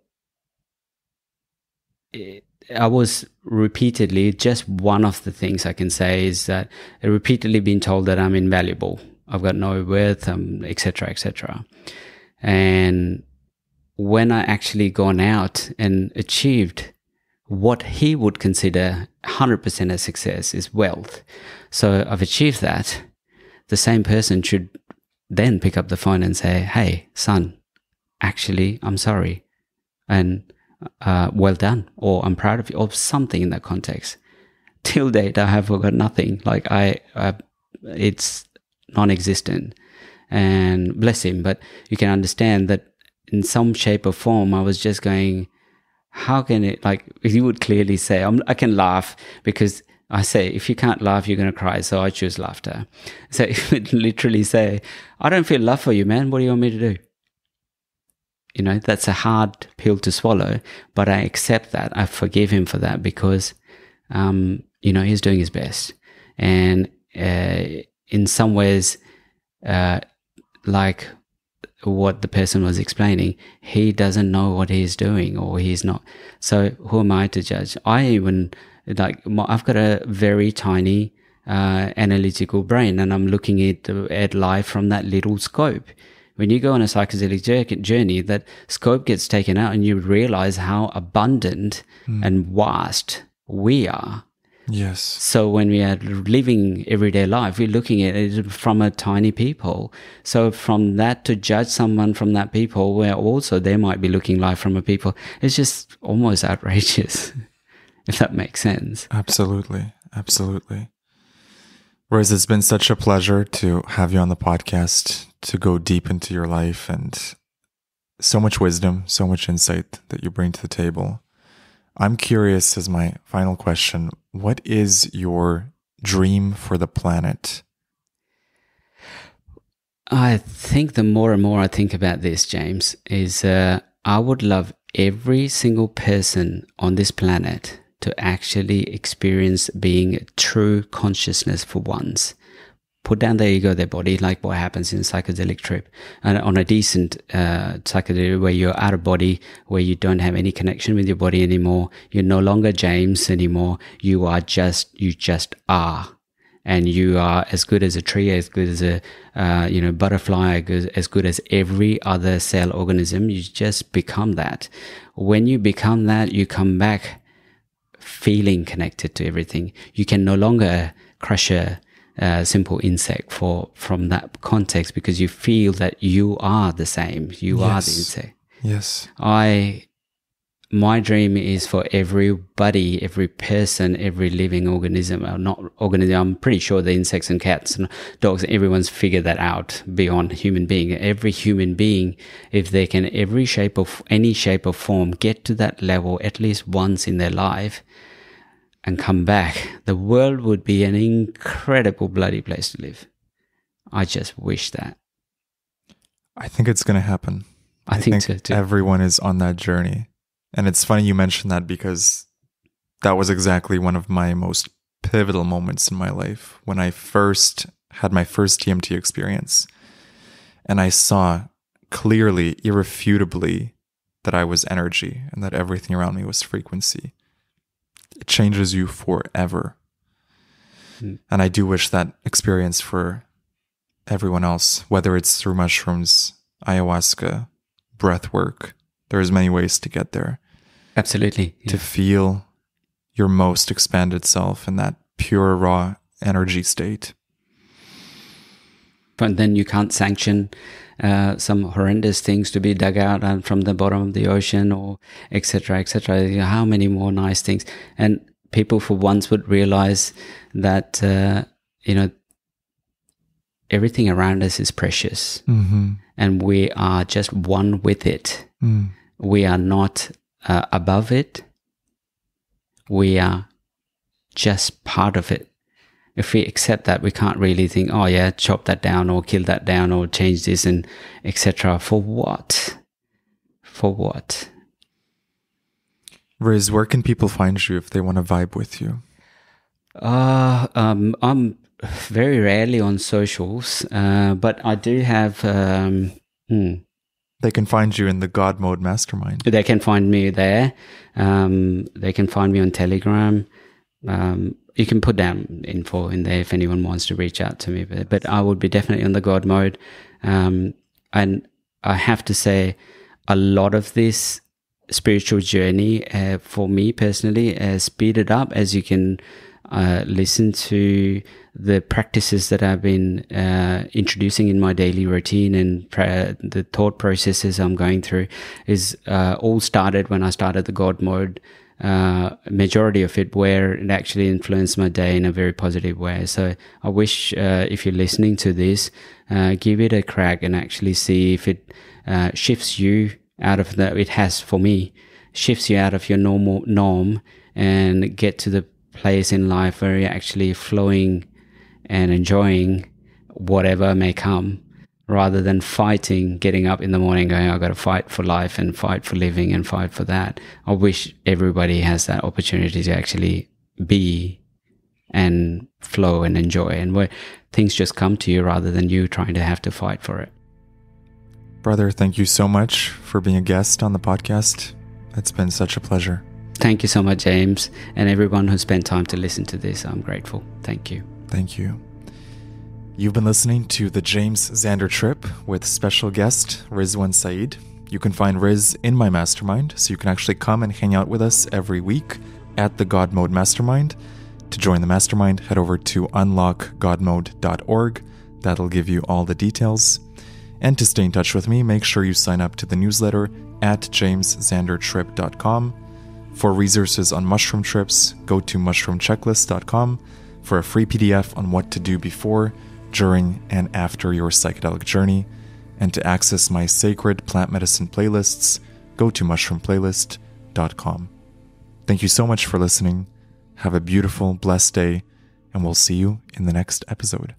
was repeatedly, just one of the things I can say is that I repeatedly been told that I'm invaluable. I've got no worth, etc., etc. And when I actually gone out and achieved what he would consider 100% a success is wealth. So I've achieved that. The same person should then pick up the phone and say, hey, son, actually, I'm sorry. And well done, or I'm proud of you, or something in that context. Till date, I have got nothing. Like it's non-existent, and bless him. But you can understand that in some shape or form, I was just going, how can it, like, he would clearly say, I can laugh because I say, if you can't laugh, you're going to cry. So I choose laughter. So he would literally say, I don't feel love for you, man. What do you want me to do? That's a hard pill to swallow, but I accept that. I forgive him for that because, he's doing his best. And in some ways, like what the person was explaining, he doesn't know what he's doing, or he's not. So who am I to judge? I've got a very tiny analytical brain, and I'm looking at life from that little scope. When you go on a psychedelic journey, that scope gets taken out and you realize how abundant and vast we are. Yes. So when we are living everyday life, we're looking at it from a tiny peephole. So from that to judge someone from that peephole, where also they might be looking life from a peephole, it's just almost outrageous, if that makes sense. Absolutely. Absolutely. Riz, it's been such a pleasure to have you on the podcast, to go deep into your life, and so much wisdom, so much insight that you bring to the table. I'm curious, as my final question, what is your dream for the planet? I think the more and more I think about this, James, is I would love every single person on this planet to actually experience being true consciousness for once. Put down their ego, their body, like what happens in a psychedelic trip. And on a decent psychedelic where you're out of body, where you don't have any connection with your body anymore, you're no longer James anymore, you just are. And you are as good as a tree, as good as a butterfly, as good as every other cell organism. You just become that. When you become that, you come back feeling connected to everything. You can no longer crush a simple insect from that context, because you feel that you are the same. You are the insect. Yes. My dream is for everybody, every person, every living organism, or not organism. I'm pretty sure the insects and cats and dogs, everyone's figured that out beyond human being. Every human being, if they can, any shape of form, get to that level at least once in their life and come back, the world would be an incredible bloody place to live. I just wish that. I think it's going to happen. I think so too. Everyone is on that journey. And it's funny you mentioned that, because that was exactly one of my most pivotal moments in my life, when I first had my first DMT experience. And I saw clearly, irrefutably, that I was energy and that everything around me was frequency. It changes you forever. And I do wish that experience for everyone else, whether it's through mushrooms, ayahuasca, breath work. There's many ways to get there. Absolutely. Yeah. To feel your most expanded self in that pure, raw energy state. But then you can't sanction some horrendous things to be dug out from the bottom of the ocean, or etc., etc. How many more nice things? And people for once would realize that, everything around us is precious. Mm-hmm. And we are just one with it. We are not above it. We are just part of it. If we accept that, we can't really think, oh yeah, chop that down or kill that down or change this and etc. For what? For what? Riz, where can people find you if they want to vibe with you? I'm very rarely on socials, but I do have... They can find you in the God Mode Mastermind. They can find me there. They can find me on Telegram. You can put down info in there if anyone wants to reach out to me. But I would be definitely on the God Mode. And I have to say, a lot of this spiritual journey, for me personally, speeded up as you can listen to the practices that I've been introducing in my daily routine, and the thought processes I'm going through is all started when I started the God Mode. Majority of it where it actually influenced my day in a very positive way. So I wish if you're listening to this, give it a crack and actually see if it shifts you out of it has for me, shifts you out of your norm and get to the place in life where you're actually flowing and enjoying whatever may come, rather than fighting, getting up in the morning going, I've got to fight for life and fight for living and fight for that. I wish everybody has that opportunity to actually be and flow and enjoy, and where things just come to you rather than you trying to have to fight for it. Brother, thank you so much for being a guest on the podcast. It's been such a pleasure. Thank you so much, James, and everyone who spent time to listen to this. I'm grateful. Thank you. Thank you. You've been listening to the James Xander Trip with special guest Rizwan Syed. You can find Riz in my mastermind, so you can actually come and hang out with us every week at the God Mode Mastermind. To join the mastermind, head over to unlockgodmode.org. That'll give you all the details. And to stay in touch with me, make sure you sign up to the newsletter at jamesxandertrip.com. For resources on mushroom trips, go to mushroomchecklist.com for a free PDF on what to do before, during, and after your psychedelic journey. And to access my sacred plant medicine playlists, go to mushroomplaylist.com. Thank you so much for listening. Have a beautiful, blessed day, and we'll see you in the next episode.